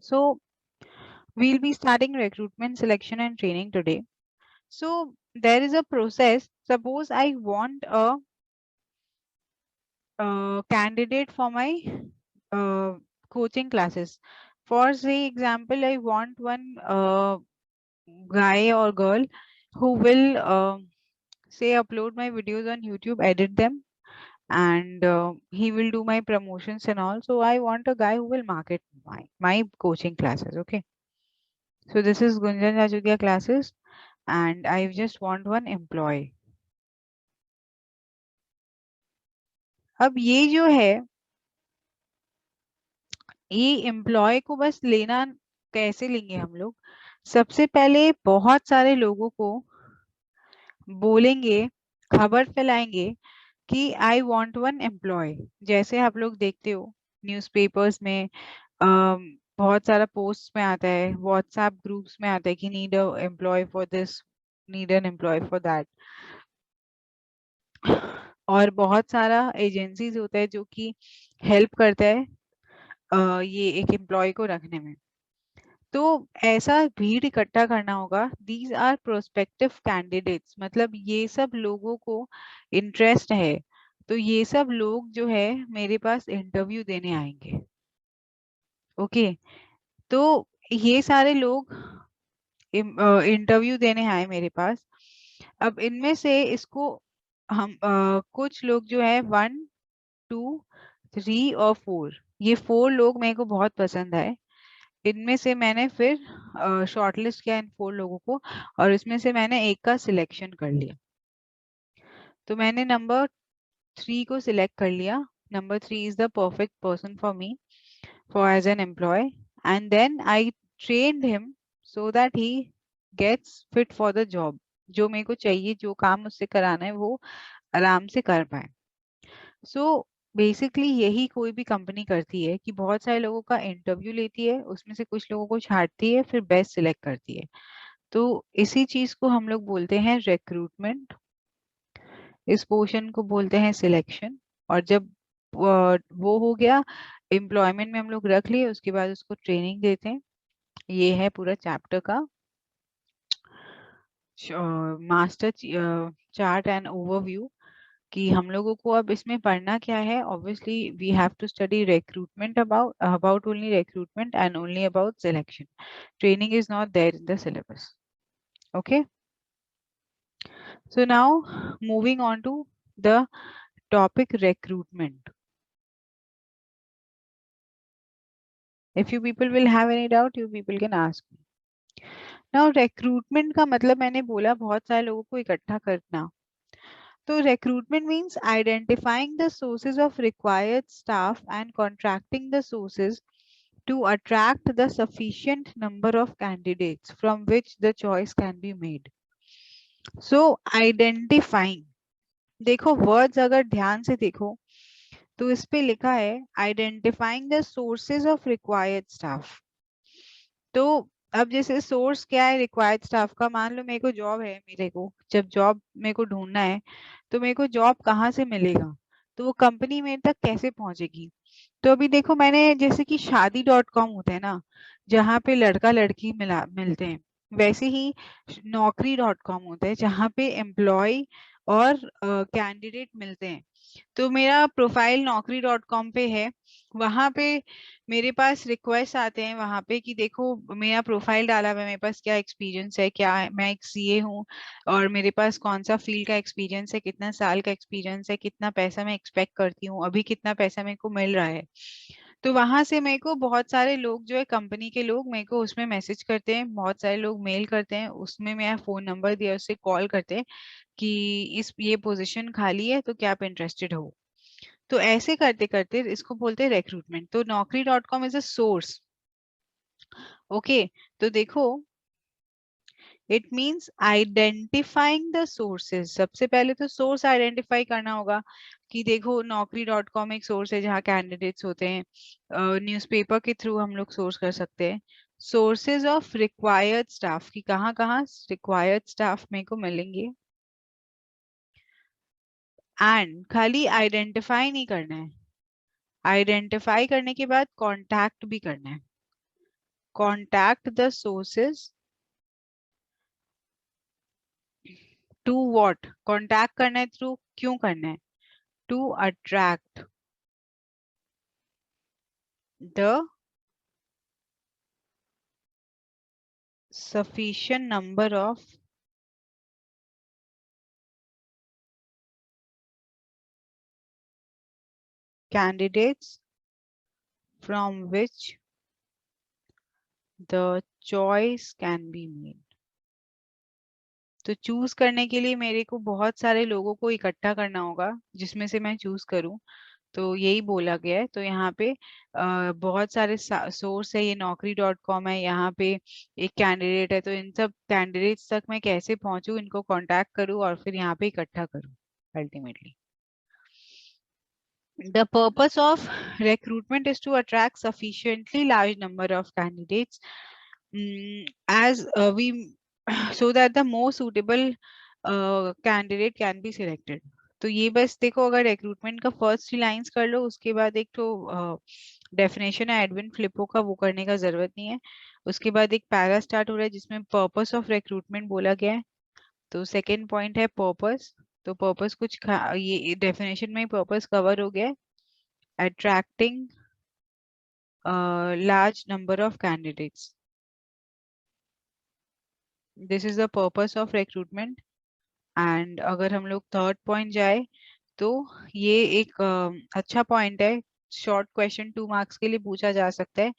So we'll be starting recruitment, selection, and training today. So there is a process. Suppose I want a candidate for my uh, coaching classes. For say example, I want one guy or girl who will say upload my videos on YouTube, edit them, and he will do my promotions and all. So I want a guy who will market my coaching classes. Okay. So this is Gunjan Jajudia classes, and I just want one employee. अब ये जो है, ये employ को बस लेना कैसे लेंगे हम लोग? सबसे पहले बहुत सारे लोगों को बोलेंगे, खबर फैलाएंगे कि आई वांट वन एम्प्लॉय। जैसे आप लोग देखते हो न्यूज़पेपर्स में, बहुत सारा पोस्ट में आता है, व्हाट्सएप ग्रुप्स में आता है कि need a employ for this, need an employ for that. और बहुत सारा एजेंसीज होता है जो कि हेल्प करता है ये एक एम्प्लॉय को रखने में। तो ऐसा भीड़ इकट्ठा करना होगा। दीज आर प्रोस्पेक्टिव कैंडिडेट्स, मतलब ये सब लोगों को इंटरेस्ट है, तो ये सब लोग जो है मेरे पास इंटरव्यू देने आएंगे। ओके, तो ये सारे लोग इंटरव्यू देने आए मेरे पास। अब इनमें से इसको हम कुछ लोग जो है 1, 2, 3 और 4, ये 4 लोग मेरे को बहुत पसंद आए। इनमें से मैंने फिर शॉर्टलिस्ट किया इन 4 लोगों को, और इसमें से मैंने एक का सिलेक्शन कर लिया। तो मैंने नंबर 3 को सिलेक्ट कर लिया। Number 3 is the perfect person for me for as an employ, and then I trained him so that he gets fit for the job. जो मेरे को चाहिए, जो काम मुझसे कराना है, वो आराम से कर पाए। सो बेसिकली यही कोई भी कंपनी करती है कि बहुत सारे लोगों का इंटरव्यू लेती है, उसमें से कुछ लोगों को छांटती है, फिर बेस्ट सिलेक्ट करती है। तो इसी चीज को हम लोग बोलते हैं रिक्रूटमेंट, इस पोर्शन को बोलते हैं सिलेक्शन। और जब वो हो गया, एम्प्लॉयमेंट में हम लोग रख लिए, उसके बाद उसको ट्रेनिंग देते हैं। ये है पूरा चैप्टर का मास्टर चार्ट एंड ओवरव्यू, कि हम लोगों को अब इसमें पढ़ना क्या है। Obviously we have to study recruitment, about only recruitment and only about selection. Training is not there in the syllabus. Okay, so now moving on to the topic recruitment. If you people will have any doubt, you people can ask me. Now recruitment का मतलब मैंने बोला बहुत सारे लोगों को इकट्ठा करना। तो recruitment means identifying the sources of required staff and contracting the sources to attract the sufficient number of candidates from which the choice can be made. So identifying, देखो वर्ड्स अगर ध्यान से देखो तो इस पे लिखा है identifying the sources of required staff. तो अब जैसे सोर्स क्या है रिक्वायर्ड स्टाफ का, मान लो मेरे को जॉब है, मेरे को जब जॉब मेरे को ढूंढना है, तो मेरे को जॉब कहाँ से मिलेगा, तो वो कंपनी मेरे तक कैसे पहुंचेगी। तो अभी देखो मैंने जैसे कि शादी.com होता है ना, जहाँ पे लड़का लड़की मिलते हैं, वैसे ही नौकरी.com होता है जहाँ पे एम्प्लॉय और कैंडिडेट मिलते हैं। तो मेरा प्रोफाइल नौकरी.com पे है, वहां पे मेरे पास रिक्वेस्ट आते हैं वहां पे कि देखो मेरा प्रोफाइल डाला हुआ है, मेरे पास क्या एक्सपीरियंस है, क्या है, मैं एक सीए हूँ, और मेरे पास कौन सा फील्ड का एक्सपीरियंस है, कितना साल का एक्सपीरियंस है, कितना पैसा मैं एक्सपेक्ट करती हूँ, अभी कितना पैसा मेरे को मिल रहा है। तो वहां से मेरे को बहुत सारे लोग जो है कंपनी के लोग मेरे को उसमें मैसेज करते हैं, बहुत सारे लोग मेल करते हैं, उसमें मेरा फोन नंबर दिया, उससे कॉल करते हैं कि इस ये पोजीशन खाली है तो क्या आप इंटरेस्टेड हो। तो ऐसे करते करते इसको बोलते हैं रिक्रूटमेंट। तो नौकरी.com इज अ सोर्स। ओके, तो देखो it means identifying the sources. सबसे पहले तो सोर्स आइडेंटिफाई करना होगा कि देखो नौकरी.com एक सोर्स है जहाँ कैंडिडेट्स होते हैं, न्यूज़पेपर के थ्रू हम लोग सोर्स कर सकते हैं। सोर्सेज ऑफ रिक्वायर्ड स्टाफ की कहाँ कहाँ रिक्वायर्ड स्टाफ मेरे को मिलेंगे, एंड खाली आइडेंटिफाई नहीं करना है, आइडेंटिफाई करने के बाद कांटेक्ट भी करना है। contact the sources to what? contact करना है through, क्यों करना है? To attract the sufficient number of candidates from which the choice can be made. तो चूज करने के लिए मेरे को बहुत सारे लोगों को इकट्ठा करना होगा जिसमें से मैं चूज करूं, तो यही बोला गया है। तो यहाँ पे बहुत सारे सोर्स है, ये naukri.com है, यहाँ पे एक कैंडिडेट है, तो इन सब कैंडिडेट्स तक मैं कैसे पहुंचूं, इनको कांटेक्ट करूं और फिर यहाँ पे इकट्ठा करूं ultimately. The purpose of recruitment is to attract sufficiently large number of candidates, as we so that the most suitable candidate can be selected. तो ये बस देखो, अगर रिक्रूटमेंट का फर्स्ट लाइंस कर लो, उसके बाद एक तो डेफिनेशन है एडविन फ्लिपो का, वो करने का जरूरत नहीं है। उसके बाद एक पैरा स्टार्ट हो रहा है जिसमें पर्पस ऑफ रिक्रूटमेंट बोला गया है। तो सेकंड पॉइंट है पर्पस। तो पर्पस ये डेफिनेशन में पर्पस कवर हो गया है, attracting a large number of candidates. This is the purpose of recruitment. And अगर हम लोग थर्ड पॉइंट जाए तो ये एक अच्छा पॉइंट है, शॉर्ट क्वेश्चन 2 मार्क्स के लिए पूछा जा सकता है।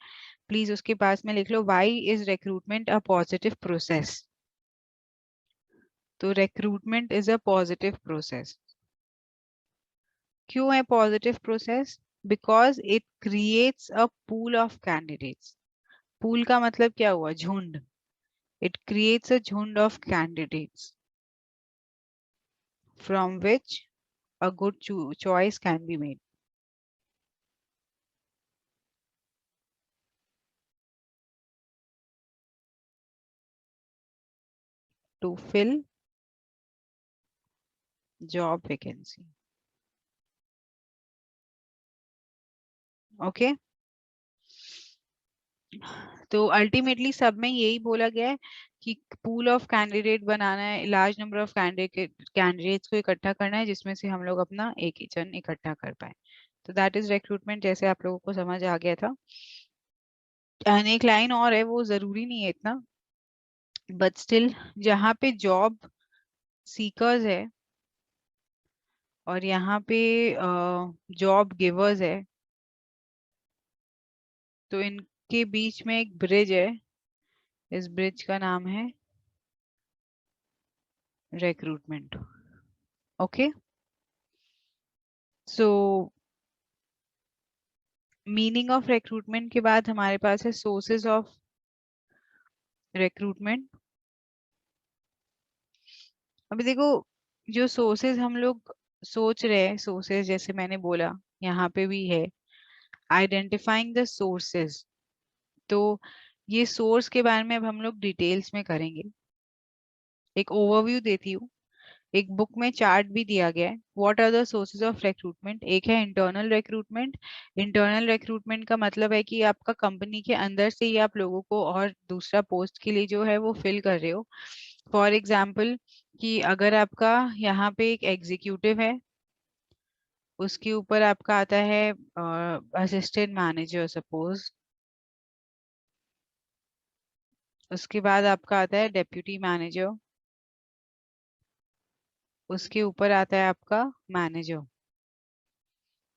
प्लीज उसके पास में लिख लो, why is recruitment a positive process? तो recruitment is a positive process. क्यों है positive process? Because it creates a pool of candidates. Pool का मतलब क्या हुआ? झुंड। It creates a झुंड of candidates from which a good choice can be made. To fill job vacancy. Okay. तो ultimately सब में यही बोला गया है कि पूल ऑफ कैंडिडेट बनाना है, लार्ज नंबर ऑफ कैंडिडेट्स को इकट्ठा करना है जिसमें से हम लोग अपना एक ही जन इकट्ठा कर पाए। तो दैट इज रिक्रूटमेंट, जैसे आप लोगों को समझ आ गया था। एंड एक लाइन और है, वो जरूरी नहीं है इतना, बट स्टिल, जहाँ पे जॉब सीकर्स है और यहाँ पे जॉब गिवर्स है, तो इनके बीच में एक ब्रिज है, इस ब्रिज का नाम है recruitment. Okay, so meaning of recruitment के बाद हमारे पास है सोर्सेज ऑफ रिक्रूटमेंट। अभी देखो, जो सोर्सेज हम लोग सोच रहे हैं, सोर्सेज जैसे मैंने बोला यहाँ पे भी है, आइडेंटिफाइंग द सोर्सेज। तो ये सोर्स के बारे में अब हम लोग डिटेल्स में करेंगे। एक ओवरव्यू देती हूँ। एक बुक में चार्ट भी दिया गया है, what are the sources of recruitment. एक है इंटरनल रिक्रूटमेंट। इंटरनल रिक्रूटमेंट का मतलब है कि आपका कंपनी के अंदर से ही आप लोगों को और दूसरा पोस्ट के लिए जो है वो फिल कर रहे हो। फॉर एग्जाम्पल, कि अगर आपका यहाँ पे एक एग्जीक्यूटिव है, उसके ऊपर आपका आता है असिस्टेंट मैनेजर सपोज, उसके बाद आपका आता है डेप्यूटी मैनेजर, उसके ऊपर आता है आपका मैनेजर।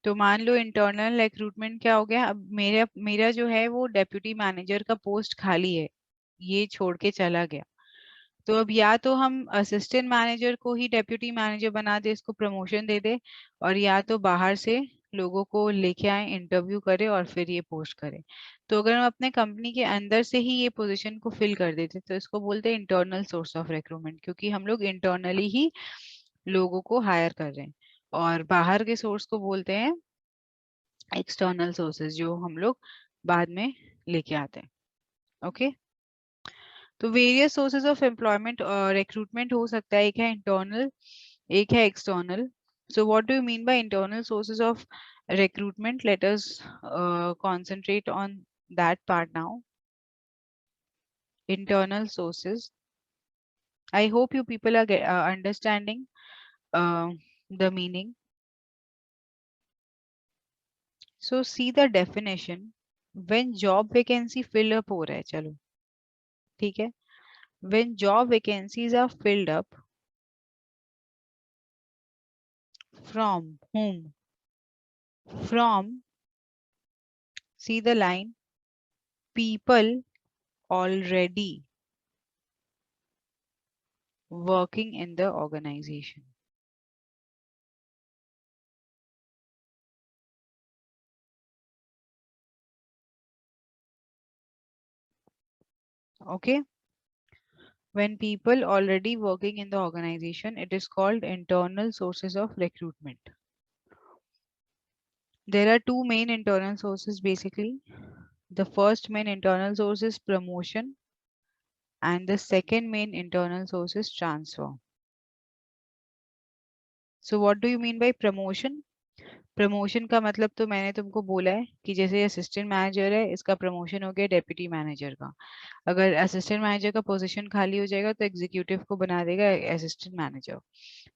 तो मान लो इंटरनल रिक्रूटमेंट क्या हो गया, अब मेरा मेरा जो है वो डेप्यूटी मैनेजर का पोस्ट खाली है, ये छोड़ के चला गया। तो अब या तो हम असिस्टेंट मैनेजर को ही डेप्यूटी मैनेजर बना दे, इसको प्रमोशन दे दे, और या तो बाहर से लोगों को लेके आए, इंटरव्यू करे और फिर ये पोस्ट करें। तो अगर हम अपने कंपनी के अंदर से ही ये पोजीशन को फिल कर देते तो इसको बोलते हैं इंटरनल सोर्स ऑफ रिक्रूटमेंट, क्योंकि हम लोग इंटरनली ही लोगों को हायर कर रहे हैं। और बाहर के सोर्स को बोलते हैं एक्सटर्नल सोर्सेज, जो हम लोग बाद में लेके आते हैं। ओके, तो various sources of employment recruitment हो सकता है, एक है इंटरनल, एक है external. So what do you mean by internal sources of recruitment? Let us concentrate on that part now. internal sources. I hope you people are understanding the meaning. So see the definition. When job vacancy fill up हो रहा है, चलो ठीक है. When job vacancies are filled up, from whom? From, see the line, people already working in the organization. Okay. When people already working in the organization, it is called internal sources of recruitment. There are two main internal sources basically. The first main internal source is promotion and the second main internal source is transfer. So what do you mean by promotion? Promotion का मतलब तो मैंने तुमको बोला है कि जैसे assistant manager है, इसका प्रमोशन हो गया डेप्यूटी मैनेजर का. अगर असिस्टेंट मैनेजर का पोजीशन खाली हो जाएगा तो एग्जीक्यूटिव को बना देगा असिस्टेंट मैनेजर.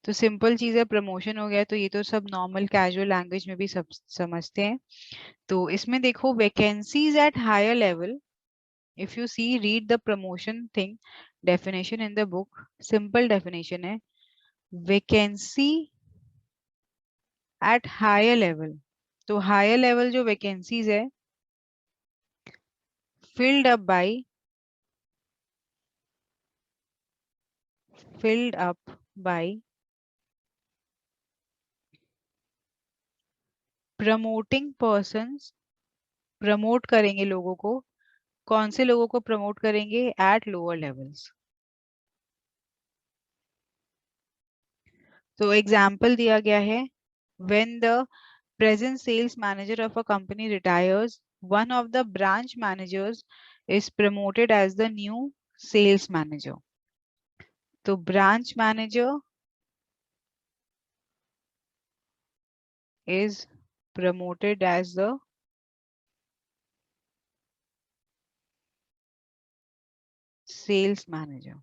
तो सिंपल चीज है, प्रमोशन हो गया. तो ये तो सब नॉर्मल कैजुअल लैंग्वेज में भी सब समझते हैं. तो इसमें देखो, vacancies at higher level. If you see, read the promotion thing definition in the book. Simple definition है, वैकेंसी एट हायर लेवल. तो हायर लेवल जो वैकेंसीज है, filled up by promoting persons. Promote करेंगे लोगों को. कौन से लोगों को प्रमोट करेंगे? At lower levels. तो एग्जाम्पल दिया गया है, when the present sales manager of a company retires, one of the branch managers is promoted as the new sales manager. तो branch manager is promoted as the sales manager.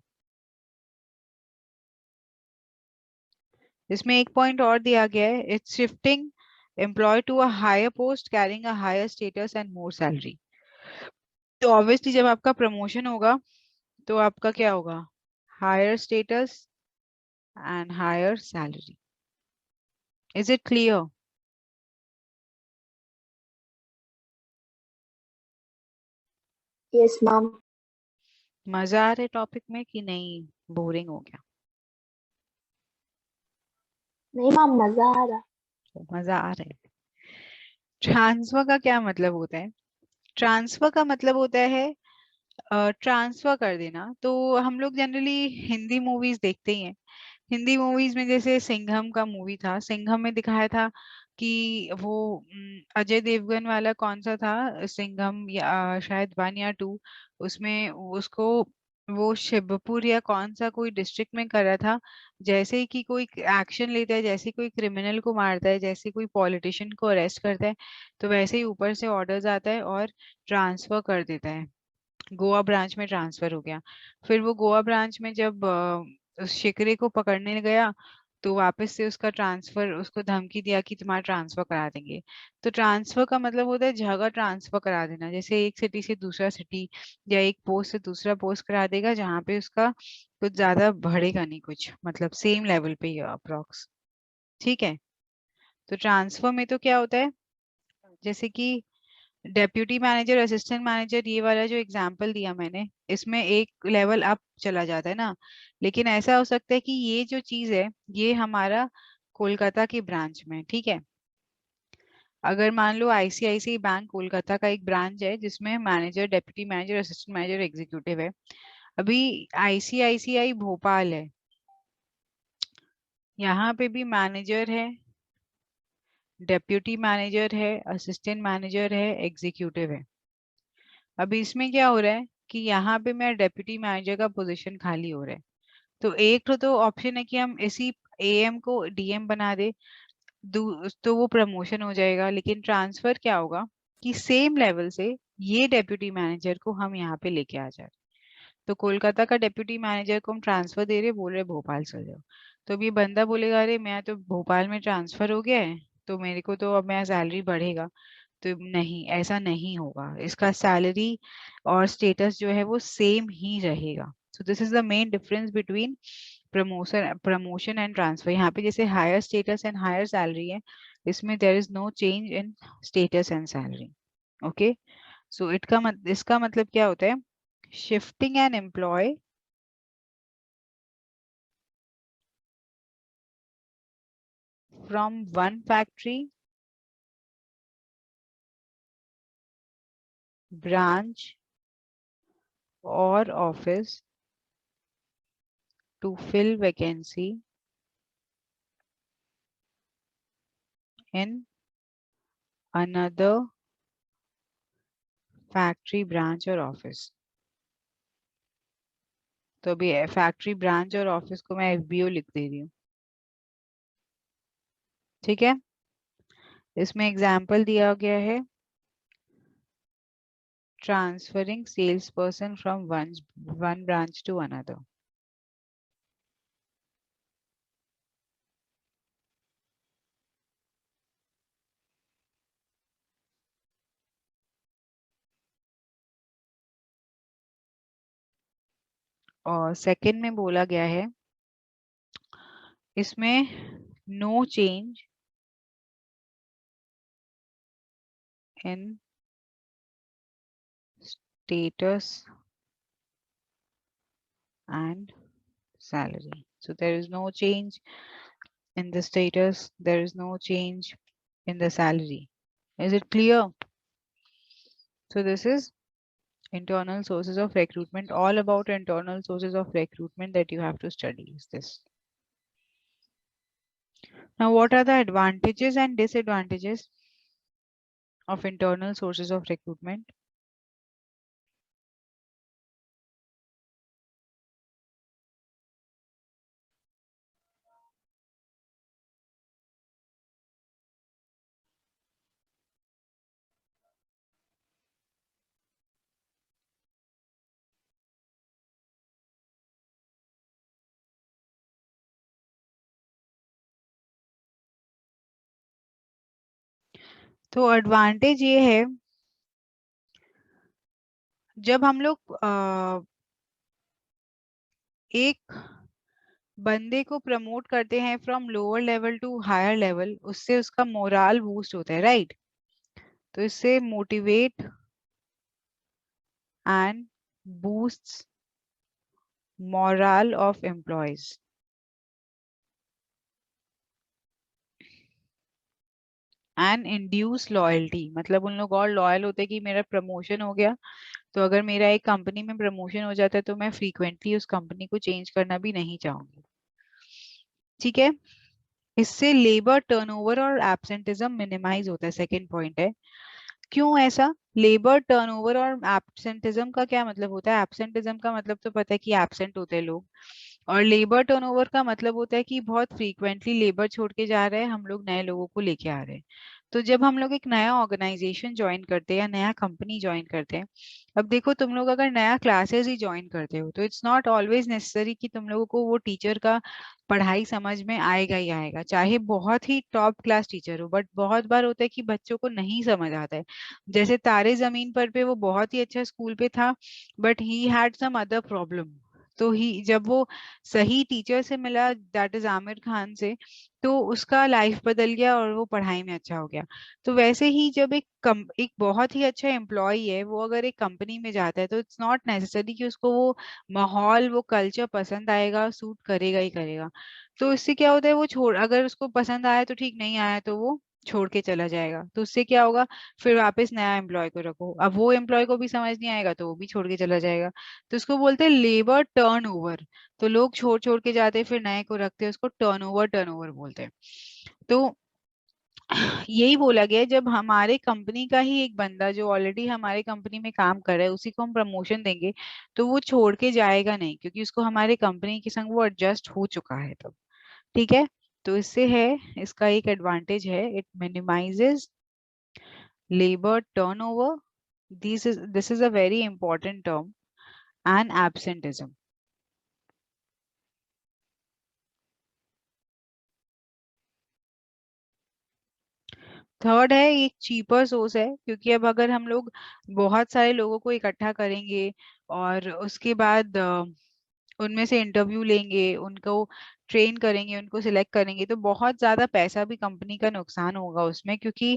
इसमें एक point और दिया गया है, it's shifting employ to a higher post carrying a higher status and more salary. तो obviously जब आपका प्रमोशन होगा तो आपका क्या होगा? Higher status and higher salary. Is it clear? Yes ma'am. मजा आ रहा है टॉपिक में कि नहीं, बोरिंग हो गया? नहीं मैम, मजा आ रहा. मजा आ रहा है. ट्रांसफर का क्या मतलब होता है? ट्रांसफर का मतलब होता है ट्रांसफर कर देना. तो हम लोग जनरली हिंदी मूवीज देखते ही हैं. हिंदी मूवीज में जैसे सिंघम का मूवी था, सिंघम में दिखाया था कि वो अजय देवगन वाला कौन सा था, सिंघम या शायद 1 या 2, उसमें उसको वो शिवपुर या कौन सा कोई डिस्ट्रिक्ट में कर रहा था. जैसे ही कि कोई एक्शन लेता है, जैसे कोई क्रिमिनल को मारता है, जैसे कोई पॉलिटिशियन को अरेस्ट करता है, तो वैसे ही ऊपर से ऑर्डर्स आता है और ट्रांसफर कर देता है. गोवा ब्रांच में ट्रांसफर हो गया. फिर वो गोवा ब्रांच में जब उस शिकरे को पकड़ने गया तो वापस से उसका ट्रांसफर, उसको धमकी दिया कि तुम्हारा ट्रांसफर करा देंगे. तो ट्रांसफर का मतलब होता है जगह ट्रांसफर करा देना. जैसे एक सिटी से दूसरा सिटी या एक पोस्ट से दूसरा पोस्ट करा देगा, जहाँ पे उसका कुछ ज्यादा बढ़ेगा नहीं, कुछ मतलब सेम लेवल पे ही अप्रोक्स. ठीक है. तो ट्रांसफर में तो क्या होता है, जैसे कि डेप्यूटी मैनेजर, असिस्टेंट मैनेजर, ये वाला जो एग्जांपल दिया मैंने, इसमें एक लेवल अप चला जाता है ना. लेकिन ऐसा हो सकता है कि ये जो चीज है ये हमारा कोलकाता की ब्रांच में, ठीक है. अगर मान लो आईसीआईसीआई बैंक कोलकाता का एक ब्रांच है जिसमें manager, deputy manager, assistant manager, executive है. अभी आईसीआईसीआई भोपाल है, यहाँ पे भी मैनेजर है, डेप्यूटी मैनेजर है, असिस्टेंट मैनेजर है, एग्जीक्यूटिव है. अभी इसमें क्या हो रहा है कि यहाँ पे मेरा डेप्यूटी मैनेजर का पोजीशन खाली हो रहा है. तो एक तो ऑप्शन है कि हम इसी एएम को डीएम बना दे, तो वो प्रमोशन हो जाएगा. लेकिन ट्रांसफर क्या होगा कि सेम लेवल से ये डेप्यूटी मैनेजर को हम यहाँ पे लेके आ जाए. तो कोलकाता का डिप्यूटी मैनेजर को हम ट्रांसफर दे रहे, बोल रहे भोपाल चल जाओ। तो अभी बंदा बोलेगा अरे मैं तो भोपाल में ट्रांसफर हो गया है, तो मेरे को तो अब मेरा सैलरी बढ़ेगा। तो नहीं, ऐसा नहीं होगा, इसका सैलरी और स्टेटस जो है वो सेम ही रहेगा। So this is the main difference between promotion and transfer. यहाँ पे जैसे higher status and higher salary है, इसमें there is no change in status and salary. Okay, so इसका मतलब क्या होता है? Shifting an employee from one factory, branch और office to fill vacancy in another factory, branch और ऑफिस। तो अभी फैक्ट्री, ब्रांच और ऑफिस को मैं एफबीओ लिख दे रही हूँ। ठीक है, इसमें एग्जाम्पल दिया गया है transferring sales person from one branch to another. और सेकंड में बोला गया है इसमें no change in status and salary. So there is no change in the status, there is no change in the salary. Is it clear? So this is internal sources of recruitment. All about internal sources of recruitment that you have to study is this. Now, what are the advantages and disadvantages of internal sources of recruitment? तो advantage ये है, जब हम लोग एक बंदे को promote करते हैं from lower level to higher level, उससे उसका मोराल बूस्ट होता है, राइट? तो इससे motivate and boosts morale of employees and induce loyalty. मतलब उन लोग और लॉयल होते हैं कि मेरा प्रमोशन हो गया, तो अगर मेरा एक कंपनी में प्रमोशन हो जाता है तो मैं फ्रीक्वेंटली उस कंपनी को चेंज करना भी नहीं चाहूंगी। ठीक है, इससे लेबर टर्नओवर और एब्सेंटिज्म मिनिमाइज होता है, सेकंड पॉइंट है। क्यों ऐसा? लेबर टर्नओवर और एब्सेंटिज्म का क्या मतलब होता है? एब्सेंटिज्म का मतलब तो पता है कि एब्सेंट होते हैं लोग, और लेबर टर्नओवर का मतलब होता है कि बहुत फ्रीक्वेंटली लेबर छोड़ के जा रहे हैं, हम लोग नए लोगों को लेके आ रहे हैं। तो जब हम लोग एक नया ऑर्गेनाइजेशन ज्वाइन करते हैं या नया कंपनी ज्वाइन करते हैं, अब देखो तुम लोग अगर नया क्लासेस ही ज्वाइन करते हो तो इट्स नॉट ऑलवेज नेसेसरी कि तुम लोगों को वो टीचर का पढ़ाई समझ में आएगा ही आएगा, चाहे बहुत ही टॉप क्लास टीचर हो। बट बहुत बार होता है कि बच्चों को नहीं समझ आता है। जैसे तारे जमीन पर पे वो बहुत ही अच्छा स्कूल पे था, but he had some other problem. तो ही जब वो सही टीचर से मिला, दैट इज आमिर खान से, तो उसका लाइफ बदल गया और वो पढ़ाई में अच्छा हो गया। तो वैसे ही जब एक बहुत ही अच्छा एम्प्लॉय है वो अगर एक कंपनी में जाता है, तो इट्स नॉट नेसेसरी कि उसको वो माहौल, वो कल्चर पसंद आएगा, सूट करेगा ही करेगा। तो इससे क्या होता है, वो छोड़, अगर उसको पसंद आया तो ठीक, नहीं आया तो वो छोड़ के चला जाएगा। तो उससे क्या होगा, फिर वापस नया एम्प्लॉय को रखो, अब वो एम्प्लॉय को भी समझ नहीं आएगा तो वो भी छोड़ के चला जाएगा। तो इसको बोलते हैं लेबर टर्न ओवर। तो लोग छोड़ छोड़ के जाते हैं, फिर नए को रखते हैं, उसको टर्नओवर बोलते हैं। तो यही बोला गया है, जब हमारे कंपनी का ही एक बंदा जो ऑलरेडी हमारे कंपनी में काम कर रहा है उसी को हम प्रमोशन देंगे, तो वो छोड़ के जाएगा नहीं, क्योंकि उसको हमारे कंपनी के संग वो एडजस्ट हो चुका है तब। ठीक है, तो इससे है, इसका एक एडवांटेज है, it minimises labour turnover. This is a very important term. and absenteeism. Third है एक चीपर सोर्स है, क्योंकि अब अगर हम लोग बहुत सारे लोगों को इकट्ठा करेंगे और उसके बाद उनमें से इंटरव्यू लेंगे, उनको ट्रेन करेंगे, उनको सिलेक्ट करेंगे, तो बहुत ज्यादा पैसा भी कंपनी का नुकसान होगा उसमें, क्योंकि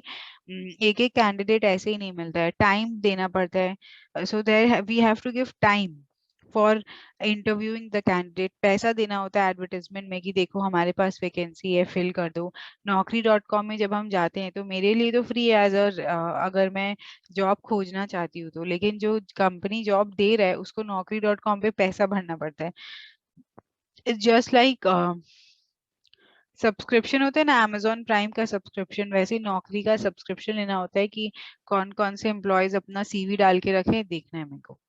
एक एक कैंडिडेट ऐसे ही नहीं मिलता है, टाइम देना पड़ता है। So there we have to give time for interviewing the candidate. पैसा देना होता है एडवर्टाइजमेंट में कि देखो हमारे पास वैकेंसी है, फिल कर दो। naukri.com में जब हम जाते हैं तो मेरे लिए तो फ्री है एज अगर मैं जॉब खोजना चाहती हूँ तो, लेकिन जो कंपनी जॉब दे रहा है उसको naukri.com पे पैसा भरना पड़ता है। इट्स जस्ट लाइक सब्सक्रिप्शन होता है ना, अमेजोन प्राइम का सब्सक्रिप्शन, वैसे ही नौकरी का सब्सक्रिप्शन लेना होता है कि कौन कौन से एम्प्लॉयज अपना सीवी डाल के रखे, देखना है मेरे को।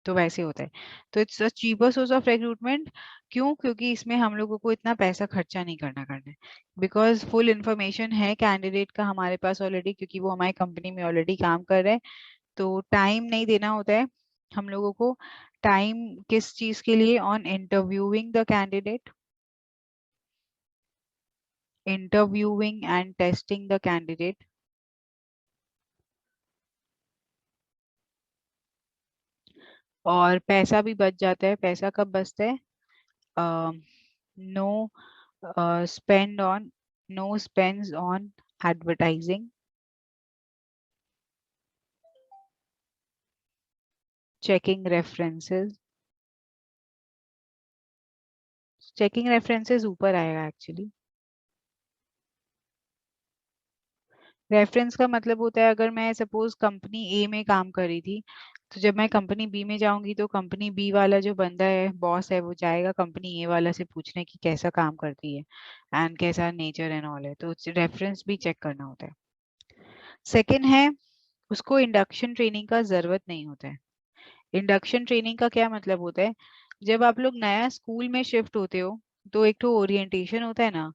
तो वैसे होता है। तो it's a cheaper source of recruitment. क्यों? क्योंकि इसमें हम लोगों को इतना पैसा खर्चा नहीं करना है, बिकॉज फुल इंफॉर्मेशन है कैंडिडेट का हमारे पास ऑलरेडी, क्योंकि वो हमारी कंपनी में ऑलरेडी काम कर रहे हैं। तो टाइम नहीं देना होता है हम लोगों को। टाइम किस चीज के लिए? On interviewing the candidate, interviewing and testing the candidate, और पैसा भी बच जाता है। पैसा कब बचता है? No spend on no spends on advertising, checking references. Checking references ऊपर आएगा एक्चुअली। रेफरेंस का मतलब होता है, अगर मैं सपोज कंपनी ए में काम कर रही थी, तो जब मैं कंपनी बी में जाऊंगी तो कंपनी बी वाला जो बंदा है, बॉस है, वो जाएगा कंपनी ए वाला से पूछने की कैसा काम करती है एंड कैसा नेचर एंड ऑल है, तो रेफरेंस भी चेक करना होता है। सेकंड है, उसको इंडक्शन ट्रेनिंग का जरूरत नहीं होता है। इंडक्शन ट्रेनिंग का क्या मतलब होता है? जब आप लोग नया स्कूल में शिफ्ट होते हो तो एक तो ओरिएंटेशन होता है ना,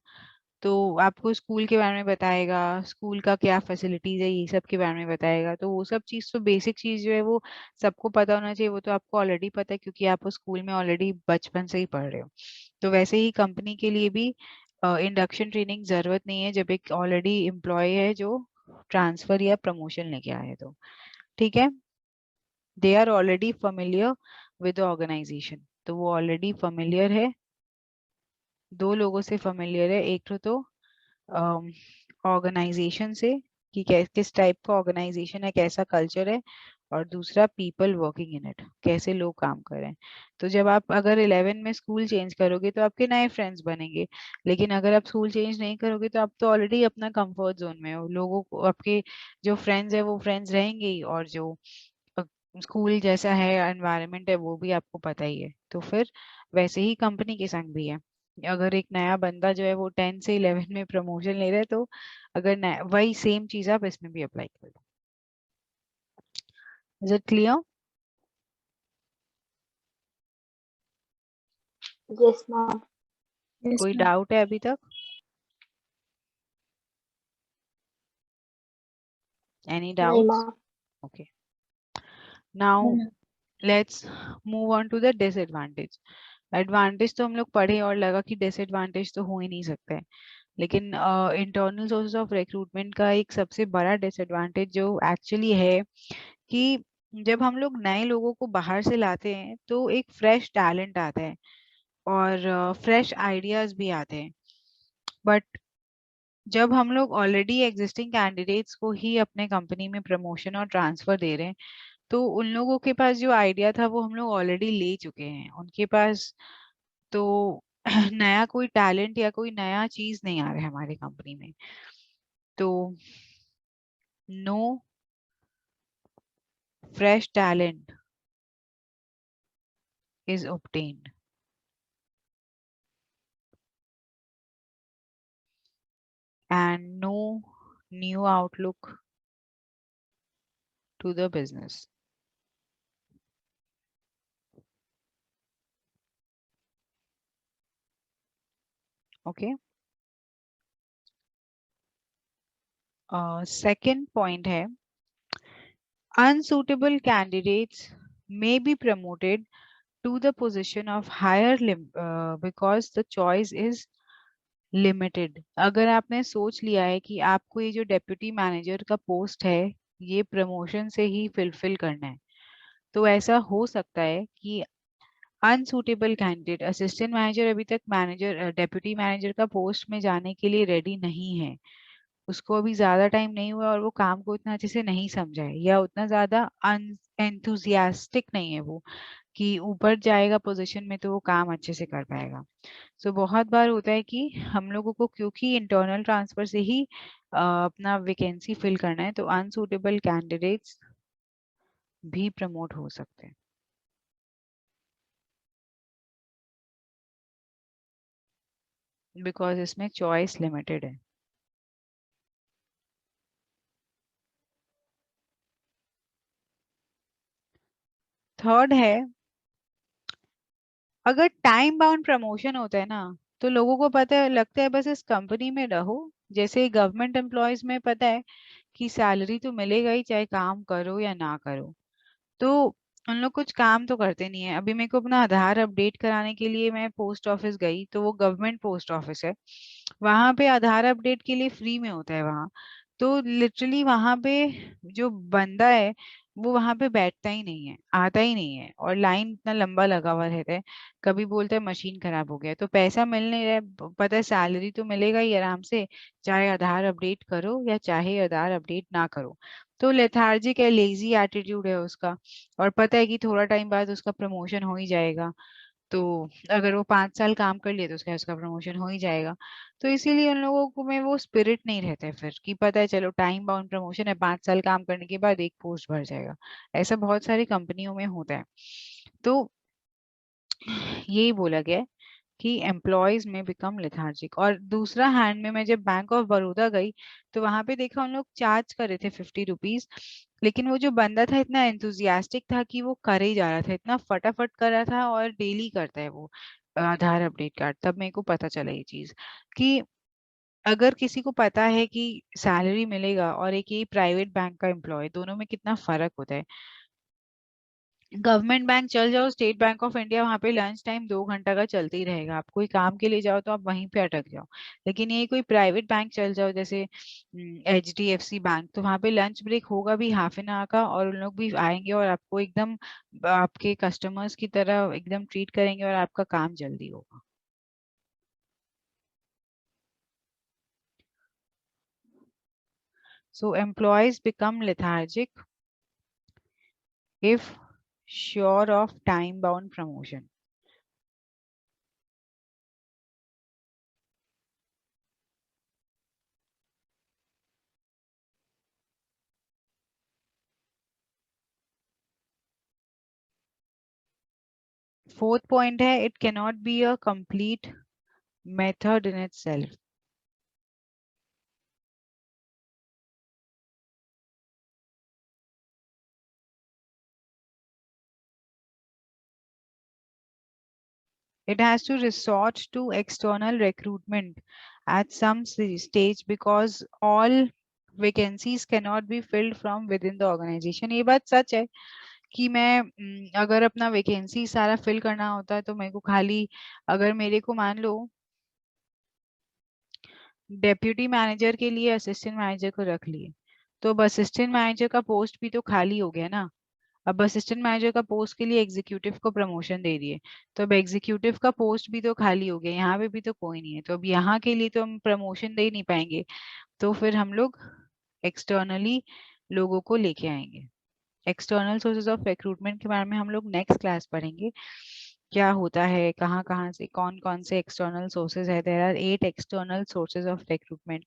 तो आपको स्कूल के बारे में बताएगा, स्कूल का क्या फैसिलिटीज है, ये सब के बारे में बताएगा। तो वो सब चीज़ तो बेसिक चीज़ जो है वो सबको पता होना चाहिए, वो तो आपको ऑलरेडी पता है क्योंकि आप उस स्कूल में ऑलरेडी बचपन से ही पढ़ रहे हो। तो वैसे ही कंपनी के लिए भी इंडक्शन ट्रेनिंग जरूरत नहीं है जब एक ऑलरेडी एम्प्लॉय है जो ट्रांसफर या प्रमोशन लेके आए तो। ठीक है, they are already familiar with organisation, तो वो ऑलरेडी familiar है। दो लोगों से familiar है, एक तो ऑर्गेनाइजेशन से कि किस टाइप का ऑर्गेनाइजेशन है, कैसा कल्चर है, और दूसरा पीपल वर्किंग इन इट, कैसे लोग काम कर रहे हैं। तो जब आप अगर 11 में स्कूल चेंज करोगे तो आपके नए फ्रेंड्स बनेंगे, लेकिन अगर आप स्कूल चेंज नहीं करोगे तो आप तो ऑलरेडी अपना कंफर्ट जोन में हो। लोगों को आपके जो फ्रेंड्स है वो फ्रेंड्स रहेंगे ही, और जो स्कूल जैसा है एनवायरनमेंट है वो भी आपको पता ही है। तो फिर वैसे ही कंपनी के संग भी है। अगर एक नया बंदा जो है वो 10 से 11 में प्रमोशन ले रहा है, तो अगर वही सेम चीज आप इसमें भी अप्लाई कर लो। Is it clear? Yes, ma'am. Yes, कोई ma'am. डाउट है अभी तक? एनी नहीं doubts? ma'am. Okay, No, now ma'am. Let's move on to the disadvantage. Advantage तो हम लोग पढ़े और लगा कि डिसएडवांटेज तो हो ही नहीं सकते हैं। लेकिन इंटरनल सोर्सेज ऑफ रिक्रूटमेंट का एक सबसे बड़ा डिसएडवांटेज जो एक्चुअली है कि जब हम लोग नए लोगों को बाहर से लाते हैं तो एक फ्रेश टैलेंट आता है और फ्रेश आइडियाज भी आते हैं। बट जब हम लोग ऑलरेडी एग्जिस्टिंग कैंडिडेट्स को ही अपने कंपनी में प्रमोशन और ट्रांसफर दे रहे हैं, तो उन लोगों के पास जो आइडिया था वो हम लोग ऑलरेडी ले चुके हैं उनके पास। तो नया कोई टैलेंट या कोई नया चीज नहीं आ रहा है हमारी कंपनी में। तो no fresh talent is obtained, and no new outlook to the business. Okay. Second point है unsuitable candidates may be promoted to the position of higher because the choice is limited. अगर आपने सोच लिया है कि आपको ये जो डेप्यूटी मैनेजर का पोस्ट है ये प्रमोशन से ही फिलफिल करना है, तो ऐसा हो सकता है कि अनसुटेबल कैंडिडेट असिस्टेंट मैनेजर अभी तक मैनेजर डेप्यूटी मैनेजर का पोस्ट में जाने के लिए रेडी नहीं है, उसको अभी ज्यादा टाइम नहीं हुआ और वो काम को इतना अच्छे से नहीं समझा है या उतना ज्यादा एंथुजियास्टिक नहीं है वो कि ऊपर जाएगा पोजीशन में तो वो काम अच्छे से कर पाएगा। सो बहुत बार होता है कि हम लोगों को क्योंकि इंटरनल ट्रांसफर से ही अपना वैकेंसी फिल करना है तो अनसुटेबल कैंडिडेट्स भी प्रमोट हो सकते हैं बिकॉज इसमें चॉइस लिमिटेड है। थर्ड है, अगर टाइम बाउंड प्रमोशन होता है ना तो लोगों को पता है लगता है बस इस कंपनी में रहो। जैसे गवर्नमेंट एम्प्लॉयज में पता है कि सैलरी तो मिलेगा ही चाहे काम करो या ना करो, तो उन लोग कुछ काम तो करते नहीं है। अभी मेरे को अपना आधार अपडेट कराने के लिए मैं पोस्ट ऑफिस गई तो वो गवर्नमेंट पोस्ट ऑफिस है, वहां पे आधार अपडेट के लिए फ्री में होता है वहां। तो लिटरली वहां पे जो बंदा है वो वहां पे बैठता ही नहीं है, आता ही नहीं है और लाइन इतना लंबा लगा हुआ रहता है। कभी बोलता है मशीन खराब हो गया है, तो पैसा मिल नहीं रहा है, पता है सैलरी तो मिलेगा ही आराम से, चाहे आधार अपडेट करो या चाहे आधार अपडेट ना करो। तो लेथार्जिक है, लेजी एटीट्यूड है उसका, और पता है कि थोड़ा टाइम बाद उसका प्रमोशन हो ही जाएगा। तो अगर वो 5 साल काम कर लिए तो उसका प्रमोशन हो ही जाएगा। तो इसीलिए उन लोगों को में वो स्पिरिट नहीं रहता है फिर कि पता है चलो टाइम बाउंड प्रमोशन है, 5 साल काम करने के बाद एक पोस्ट भर जाएगा। ऐसा बहुत सारी कंपनियों में होता है। तो यही बोला गया है कि एम्प्लॉयज में बिकम लेथार्जिक। और दूसरा हैंड में मैं जब बैंक ऑफ बड़ौदा गई तो वहां पे देखा उन लोग चार्ज कर रहे थे 50 रुपीज, लेकिन वो जो बंदा था इतना एंथुजियास्टिक था कि वो करे ही जा रहा था, इतना फटाफट कर रहा था और डेली करता है वो आधार अपडेट कार्ड। तब मेरे को पता चला ये चीज कि अगर किसी को पता है कि सैलरी मिलेगा और एक ये प्राइवेट बैंक का एम्प्लॉय, दोनों में कितना फर्क होता है। गवर्नमेंट बैंक चल जाओ, स्टेट बैंक ऑफ इंडिया, वहां पे लंच टाइम 2 घंटा का चलते ही रहेगा, आप कोई काम के लिए जाओ तो आप वहीं पे अटक जाओ। लेकिन ये कोई प्राइवेट बैंक चल जाओ जैसे HDFC बैंक, तो वहां पे लंच ब्रेक होगा भी ½ एन आवर का और उन लोग भी आएंगे और आपको एकदम आपके कस्टमर्स की तरह एकदम ट्रीट करेंगे और आपका काम जल्दी होगा। So employees become lethargic if sure of time bound promotion. Fourth point है, it cannot be a complete method in itself. It has to resort to external recruitment at some stage because all vacancies cannot be filled from within the organization. ये बात सच है कि मैं अगर अपना vacancy सारा fill करना होता है तो मेरे को खाली, अगर मेरे को मान लो डेप्यूटी मैनेजर के लिए असिस्टेंट मैनेजर को रख लिए, तो अब असिस्टेंट मैनेजर का पोस्ट भी तो खाली हो गया ना। अब असिस्टेंट मैनेजर का पोस्ट के लिए एग्जीक्यूटिव को प्रमोशन दे दिए, तो अब एग्जीक्यूटिव का पोस्ट भी तो खाली हो गया, यहाँ पे भी तो कोई नहीं है, तो अब यहाँ के लिए तो हम प्रमोशन दे नहीं पाएंगे। तो फिर हम लोग एक्सटर्नली लोगों को लेके आएंगे। एक्सटर्नल सोर्सेज ऑफ रिक्रूटमेंट के बारे में हम लोग नेक्स्ट क्लास पढ़ेंगे, क्या होता है, कहाँ कहाँ से कौन कौन से एक्सटर्नल सोर्सेज है। There are 8 external sources of recruitment,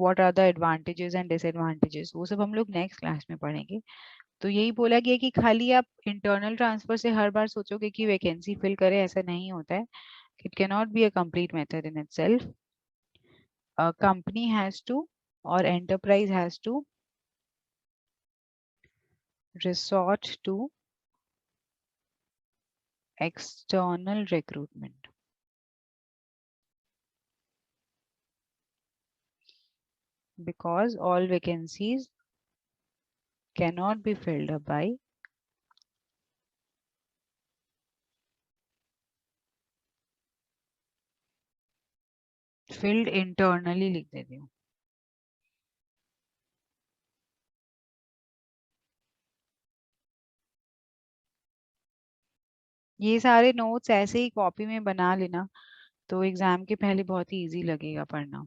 what are the advantages and disadvantages, वो सब हम लोग नेक्स्ट क्लास में पढ़ेंगे। तो यही बोला गया कि खाली आप इंटरनल ट्रांसफर से हर बार सोचोगे कि वैकेंसी फिल करें, ऐसा नहीं होता है। It can not be a complete method in itself. A company has to और enterprise has to resort to external recruitment because all vacancies cannot be filled up by field internally लिख देती हूँ। ये सारे नोट्स ऐसे ही copy में बना लेना, तो एग्जाम के पहले बहुत ही इजी लगेगा पढ़ना।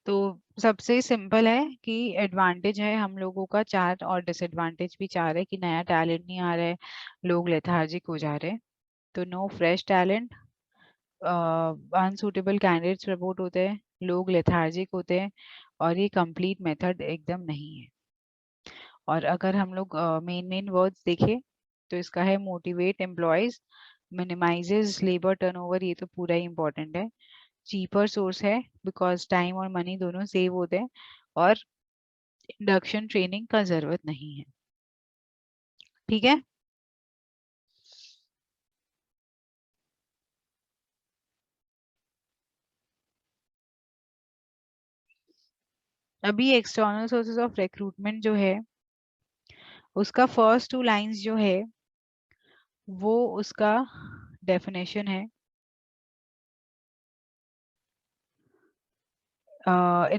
तो सबसे सिंपल है कि एडवांटेज है हम लोगों का 4 और डिसएडवांटेज भी 4 है कि नया टैलेंट नहीं आ रहा है, लोग लेथार्जिक हो जा रहे हैं। तो no fresh talent, unsuitable candidates report होते हैं, लोग लेथार्जिक होते हैं, और ये कंप्लीट मेथड एकदम नहीं है। और अगर हम लोग मेन मेन वर्ड्स देखें तो इसका है motivate employees, minimises labour turnover, ये तो पूरा ही इंपॉर्टेंट है। चीपर सोर्स है बिकॉज टाइम और मनी दोनों सेव होते हैं, और इंडक्शन ट्रेनिंग का जरूरत नहीं है। ठीक है। अभी एक्सटर्नल सोर्सेज ऑफ रिक्रूटमेंट जो है उसका फर्स्ट 2 लाइंस जो है वो उसका डेफिनेशन है,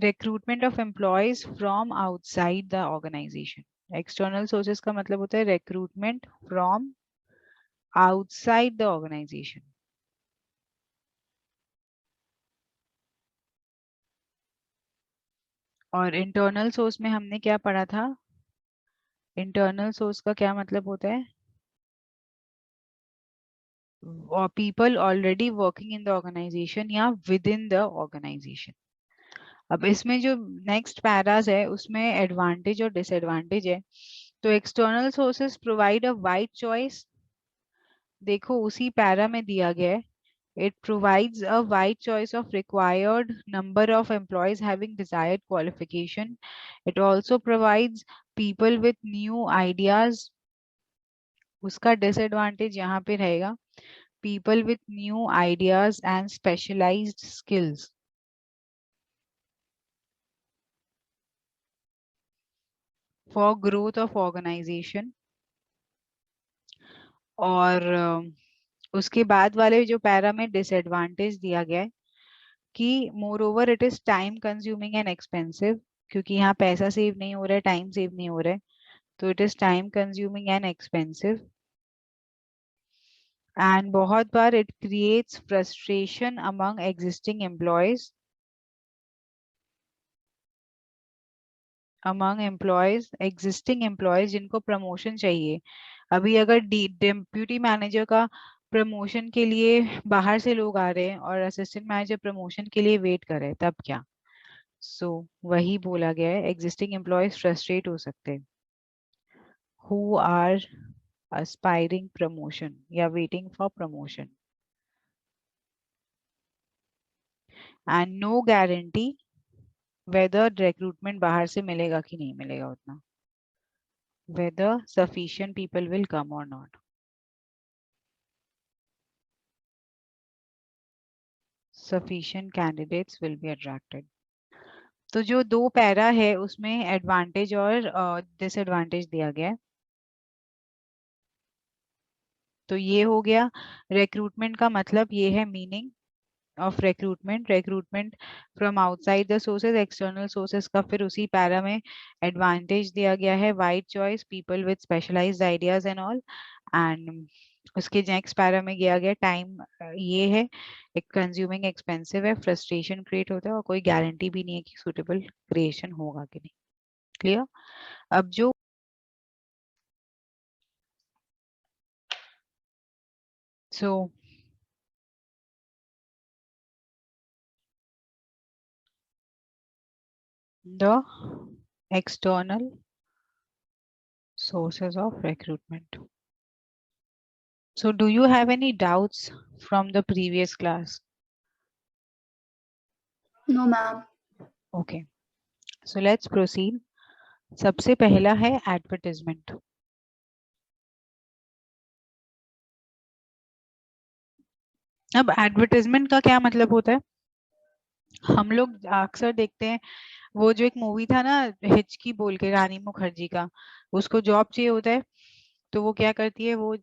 recruitment of employees from outside the organisation. External sources का मतलब होता है recruitment from outside the organisation. और इंटरनल सोर्स में हमने क्या पढ़ा था? इंटरनल सोर्स का क्या मतलब होता है? और people already working in the organisation या विद इन द ऑर्गेनाइजेशन। अब इसमें जो नेक्स्ट पैराज है उसमें एडवांटेज और डिसएडवांटेज है। तो external sources provide a wide choice, देखो उसी पैरा में दिया गया है। It provides a wide choice of required number of employees having desired qualification. It also provides people with new ideas. उसका disadvantage यहाँ पे रहेगा, people with new ideas and specialized skills. For growth of organization. और उसके बाद वाले जो para में डिसएडवांटेज दिया गया है कि more over it is time consuming and expensive, क्योंकि यहाँ पैसा सेव नहीं हो रहा है, टाइम सेव नहीं हो रहा है, तो it is time consuming and expensive. And बहुत बार it creates frustration among existing employees, existing employees जिनको प्रमोशन चाहिए। अभी अगर डिप्यूटी मैनेजर का प्रमोशन के लिए बाहर से लोग आ रहे हैं और असिस्टेंट मैनेजर प्रमोशन के लिए वेट कर रहे हैं, तब क्या? वही बोला गया है, एग्जिस्टिंग एम्प्लॉयज फ्रस्ट्रेट हो सकते हैं हु आर aspiring promotion या waiting for promotion, and no guarantee whether recruitment बाहर से मिलेगा कि नहीं मिलेगा उतना, whether sufficient people will come or not. Sufficient candidates will be attracted. तो जो दो पैरा है उसमें एडवांटेज और डिसएडवांटेज दिया गया है। तो ये हो गया रिक्रूटमेंट का मतलब, ये है meaning of recruitment from outside the sources, external sources का फिर उसी पैरा में एडवांटेज दिया गया है, wide choice, people with specialised ideas and all. And उसके नेक्स्ट पैरा में गया गया टाइम, ये है एक कंज्यूमिंग एक्सपेंसिव है, फ्रस्ट्रेशन क्रिएट होता है, और कोई गारंटी भी नहीं है कि सुटेबल क्रिएशन होगा कि नहीं। क्लियर? अब जो सो the external sources of recruitment. So do you have any doubts from the previous class? No, ma'am. Okay, so let's proceed. सबसे पहला है एडवर्टाइजमेंट। अब एडवर्टाइजमेंट का क्या मतलब होता है? हम लोग अक्सर देखते हैं, वो जो एक मूवी था ना हिचकी बोल के, रानी मुखर्जी का, उसको जॉब चाहिए होता है, तो वो क्या करती है, वो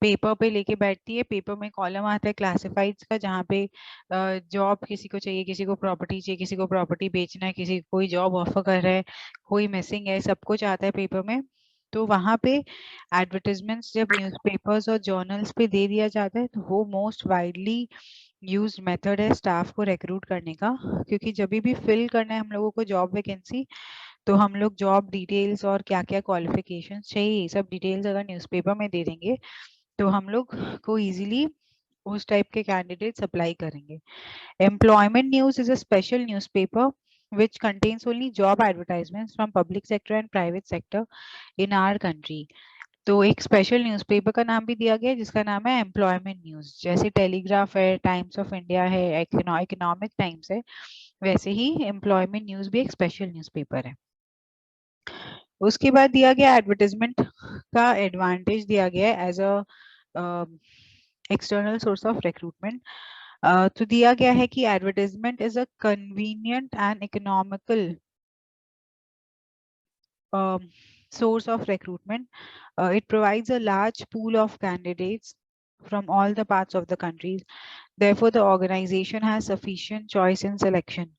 पेपर पे लेके बैठती है। पेपर में कॉलम आता है क्लासिफाइड्स का, जहाँ पे जॉब किसी को चाहिए, किसी को प्रॉपर्टी चाहिए, किसी को प्रॉपर्टी बेचना है, किसी कोई जॉब ऑफर कर रहा है, कोई मिसिंग है, सब कुछ आता है पेपर में। तो वहां पे एडवर्टीजमेंट्स जब न्यूज़पेपर्स और जर्नल्स पे दे दिया जाता है, तो वो मोस्ट वाइडली यूज्ड मेथड है स्टाफ को रिक्रूट करने का। क्योंकि जब भी फिल करना है हम लोगों को जॉब वैकेंसी, तो हम लोग जॉब डिटेल्स और क्या क्या क्वालिफिकेशंस चाहिए, ये सब डिटेल्स अगर न्यूज़पेपर में दे देंगे, तो हम लोग को इजीली उस टाइप के कैंडिडेट्स अप्लाई करेंगे। Employment news is a special newspaper which contains only job advertisements from public sector and private sector in our country। तो एक स्पेशल न्यूज़पेपर का नाम भी दिया गया है जिसका नाम है एम्प्लॉयमेंट न्यूज़। जैसे टेलीग्राफ है, टाइम्स ऑफ इंडिया है, इकोनॉमिक टाइम्स है, वैसे ही एम्प्लॉयमेंट न्यूज़ भी एक स्पेशल न्यूज़पेपर है। उसके बाद दिया गया एडवर्टाइजमेंट का एडवांटेज दिया गया है as a external source of recruitment. तो दिया गया है कि advertisement is a convenient and economical source of recruitment. It provides a large pool of candidates from all the parts of the country. Therefore, the organization has sufficient choice in selection.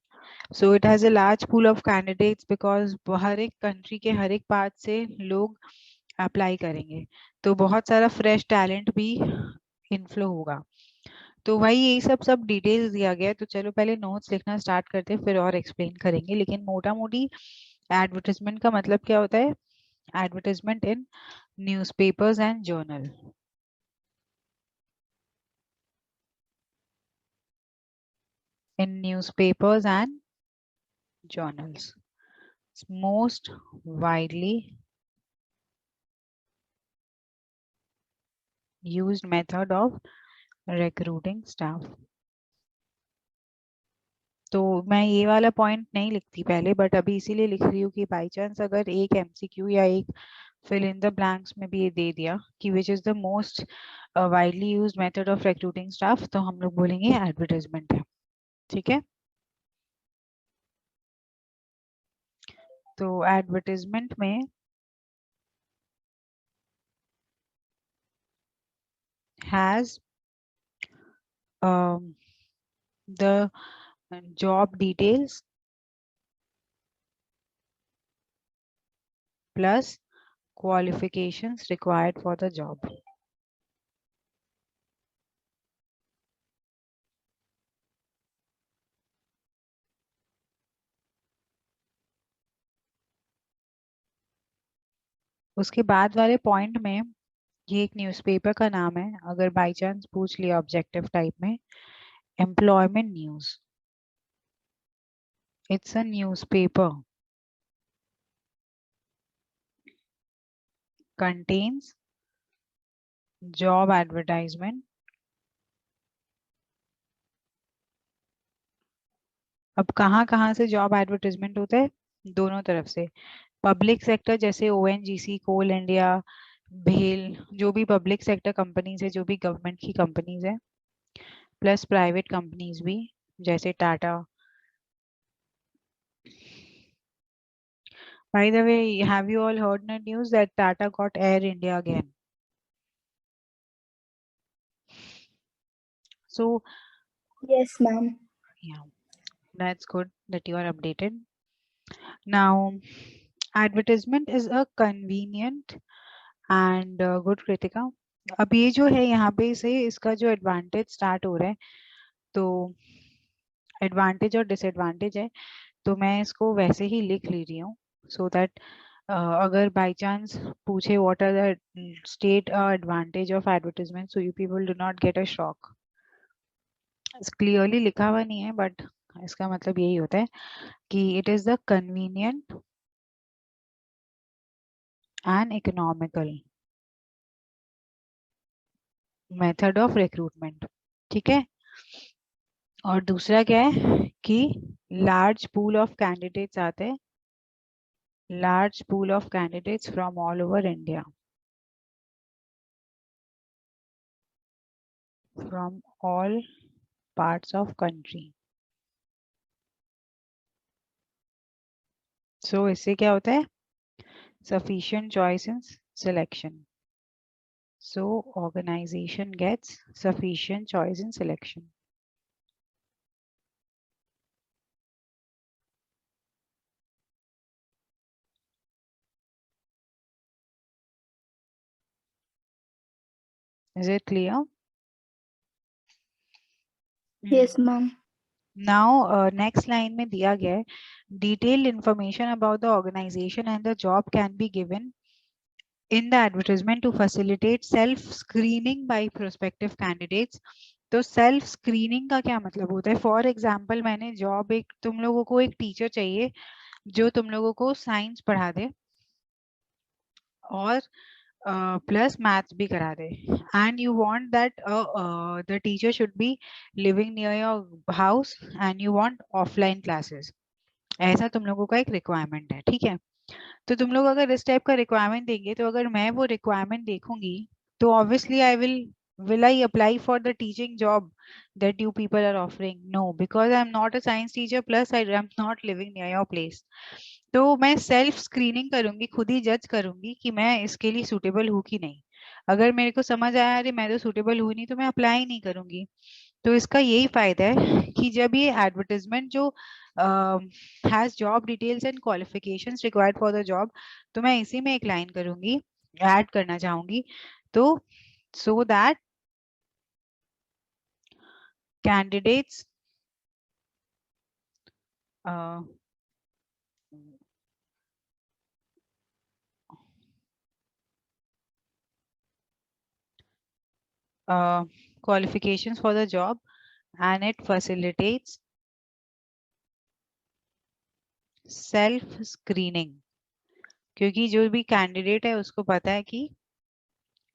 So it has a large pool of candidates because हर एक country के हर एक part से लोग apply करेंगे, तो बहुत सारा fresh talent भी इनफ्लो होगा। तो भाई यही सब डिटेल्स दिया गया है। तो चलो पहले नोट्स लिखना स्टार्ट करते हैं, फिर और एक्सप्लेन करेंगे। लेकिन मोटा मोटी एडवर्टाइजमेंट का मतलब क्या होता है? Advertisement in newspapers and journal. In newspapers and journals, it's most widely used method of recruiting staff। तो मैं ये वाला पॉइंट नहीं लिखती पहले, बट अभी इसीलिए लिख रही हूँ कि बाई चांस अगर एक एमसीक्यू या एक फिल इन द ब्लैंक्स में भी ये दे दिया कि which is the most widely used method of recruiting staff, तो हम लोग बोलेंगे एडवर्टाइजमेंट है। ठीक है, तो एडवर्टाइजमेंट में has the job details plus qualifications required for the job। उसके बाद वाले पॉइंट में, ये एक न्यूज़पेपर का नाम है, अगर बाई चांस पूछ लिया ऑब्जेक्टिव टाइप में, employment news, it's a newspaper contains job advertisement। अब कहाँ कहाँ से जॉब एडवर्टाइजमेंट होता है? दोनों तरफ से। पब्लिक सेक्टर जैसे ओएनजीसी, कोल इंडिया, भेल, जो भी पब्लिक सेक्टर कंपनीज है, जो भी गवर्नमेंट की कंपनीज है, प्लस प्राइवेट कंपनीज भी जैसे Tata. By the way, have you all heard the news that Tata got Air India again? So, Yes, ma'am. yeah, that's good that you are updated. Now, advertisement is a convenient and good Kritika। अब ये जो है यहाँ पे से इसका जो advantage start हो रहा है, तो एडवांटेज और डिसएडवांटेज है, तो मैं इसको वैसे ही लिख ले रही हूँ सो दैट अगर बाई चांस पूछे what are the state advantage of advertisement, so you people do not get a shock. Clearly लिखा हुआ नहीं है, बट इसका मतलब यही होता है कि it is the convenient and economical method of recruitment. ठीक है, और दूसरा क्या है कि लार्ज पूल ऑफ कैंडिडेट्स आते हैं, large pool of candidates from all over India, from all parts of country. So इससे क्या होता है? Sufficient choice in selection. so organization gets sufficient choice in selection. Is it clear? Yes, ma'am. Now next line में दिया गया है detailed information about the organization and the job can be given in the advertisement to facilitate self screening by prospective candidates. तो self screening का क्या मतलब होता है? फॉर एग्जाम्पल मैंने जॉब, एक तुम लोगों को एक टीचर चाहिए जो तुम लोगों को साइंस पढ़ा दे और प्लस मैथ्स भी करा दे, and you want that the teacher should be living near your house and you want offline classes. ऐसा तुम लोगों का एक रिक्वायरमेंट है, ठीक है? तो तुम लोग अगर इस टाइप का रिक्वायरमेंट देंगे तो अगर मैं वो रिक्वायरमेंट देखूंगी तो obviously I will I apply for the teaching job that you people are offering? No, because I'm not a science teacher, plus I am not living near your place. तो मैं self screening करूंगी, खुद ही जज करूंगी कि मैं इसके लिए सूटेबल हूँ कि नहीं। अगर मेरे को समझ आया अरे मैं तो सूटेबल हूँ नहीं, तो मैं अप्लाई नहीं करूंगी। तो इसका यही फायदा है कि जब ये एडवर्टाइजमेंट जो has job details and qualifications required for the job, तो मैं इसी में एक लाइन करूंगी, ऐड करना चाहूंगी, तो so that candidates uh, qualifications for the job and it facilitates self screening, क्योंकि जो भी कैंडिडेट है उसको पता है कि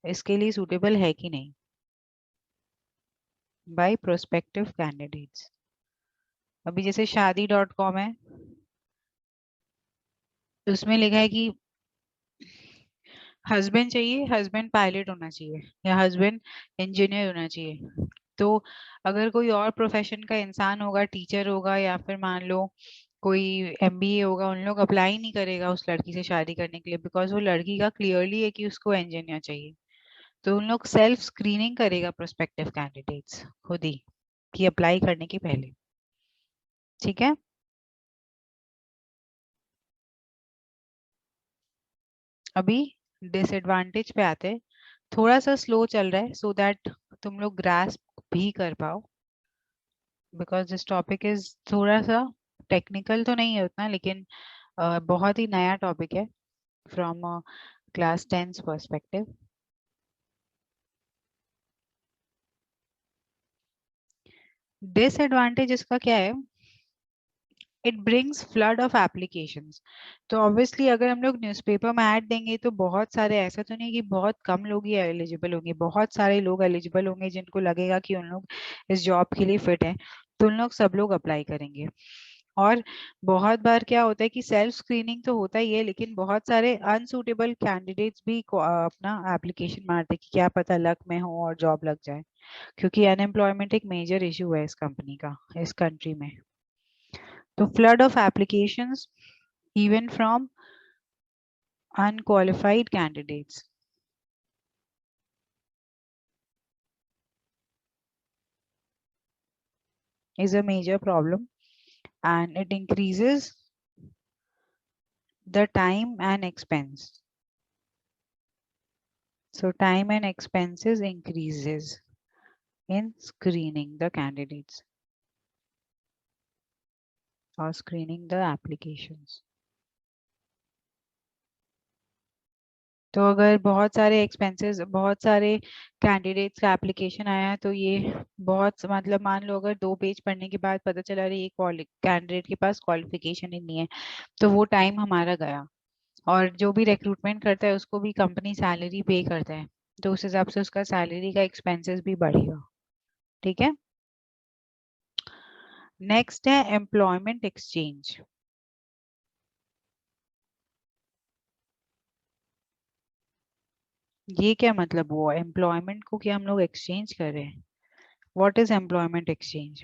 इसके लिए सूटेबल है कि नहीं, बाय प्रोस्पेक्टिव कैंडिडेट्स। अभी जैसे शादी.com है, उसमें लिखा है कि हस्बैंड चाहिए, हस्बैंड पायलट होना चाहिए या हस्बैंड इंजीनियर होना चाहिए। तो अगर कोई और प्रोफेशन का इंसान होगा, टीचर होगा या फिर मान लो कोई एमबीए होगा, उन लोग अप्लाई नहीं करेगा उस लड़की से शादी करने के लिए, बिकॉज वो लड़की का क्लियरली है कि उसको इंजीनियर चाहिए। तो उन लोग सेल्फ स्क्रीनिंग करेगा प्रोस्पेक्टिव कैंडिडेट्स खुद ही, कि अप्लाई करने के पहले। ठीक है? अभी डिसएडवांटेज पे आते हैं। थोड़ा सा स्लो चल रहा है सो दैट तुम लोग ग्रास्प भी कर पाओ, बिकॉज दिस टॉपिक इज थोड़ा सा टेक्निकल तो नहीं है उतना, लेकिन बहुत ही नया टॉपिक है फ्रॉम क्लास 10 पर्सपेक्टिव। डिसएडवांटेज इसका क्या है? It brings flood of applications. तो ऑब्वियसली अगर हम लोग न्यूज़पेपर में ऐड देंगे तो बहुत सारे, ऐसा तो नहीं कि बहुत कम लोग ही एलिजिबल होंगे, बहुत सारे लोग एलिजिबल होंगे जिनको लगेगा कि उन लोग इस जॉब के लिए फिट हैं, तो उन लोग सब लोग अप्लाई करेंगे। और बहुत बार क्या होता है कि सेल्फ स्क्रीनिंग तो होता ही है, लेकिन बहुत सारे अनसुटेबल कैंडिडेट्स भी अपना एप्लीकेशन मारते हैं कि क्या पता लक में हो और जॉब लग जाए, क्योंकि अनएम्प्लॉयमेंट एक मेजर इशू है इस कंपनी का, इस कंट्री में। तो flood of applications even from unqualified candidates. Is a major problem, and it increases the time and expense. So time and expenses increases in screening the candidates or screening the applications. तो अगर बहुत सारे expenses, बहुत सारे candidates का application आया, तो ये बहुत, मतलब मान लो अगर 2 पेज पढ़ने के बाद पता चला रही एक कैंडिडेट के पास क्वालिफिकेशन ही नहीं है, तो वो टाइम हमारा गया। और जो भी रिक्रूटमेंट करता है उसको भी कंपनी सैलरी पे करता है, तो उस हिसाब से उसका सैलरी का एक्सपेंसेस भी बढ़ेगा। ठीक है? नेक्स्ट है एम्प्लॉयमेंट एक्सचेंज। ये क्या मतलब हुआ? एम्प्लॉयमेंट को क्या हम लोग एक्सचेंज कर रहे हैं? What is employment exchange?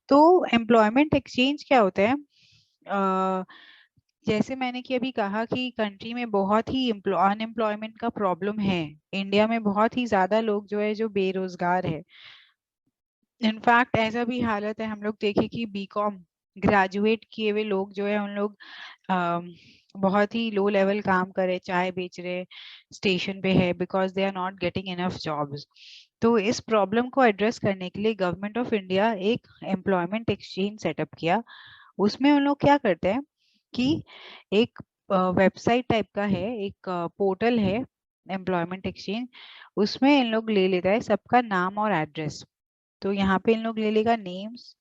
तो एम्प्लॉयमेंट एक्सचेंज क्या होता है? जैसे मैंने कि अभी कहा कि कंट्री में बहुत ही अनएम्प्लॉयमेंट का प्रॉब्लम है। इंडिया में बहुत ही ज्यादा लोग जो है जो बेरोजगार है। इनफैक्ट ऐसा भी हालत है, हम लोग देखें कि बीकॉम ग्रेजुएट किए हुए लोग जो है उन लोग बहुत ही लो लेवल काम करे, चाय बेच रहे, स्टेशन पे है, because they are not getting enough jobs. तो इस प्रॉब्लम को एड्रेस करने के लिए गवर्नमेंट ऑफ इंडिया एक एम्प्लॉयमेंट एक्सचेंज सेटअप किया। उसमें उन लोग क्या करते हैं कि एक वेबसाइट टाइप का है, एक पोर्टल है एम्प्लॉयमेंट एक्सचेंज। उसमें इन लोग ले लेता है सबका नाम और एड्रेस। तो यहाँ पे इन लोग ले लेगा नेम्स,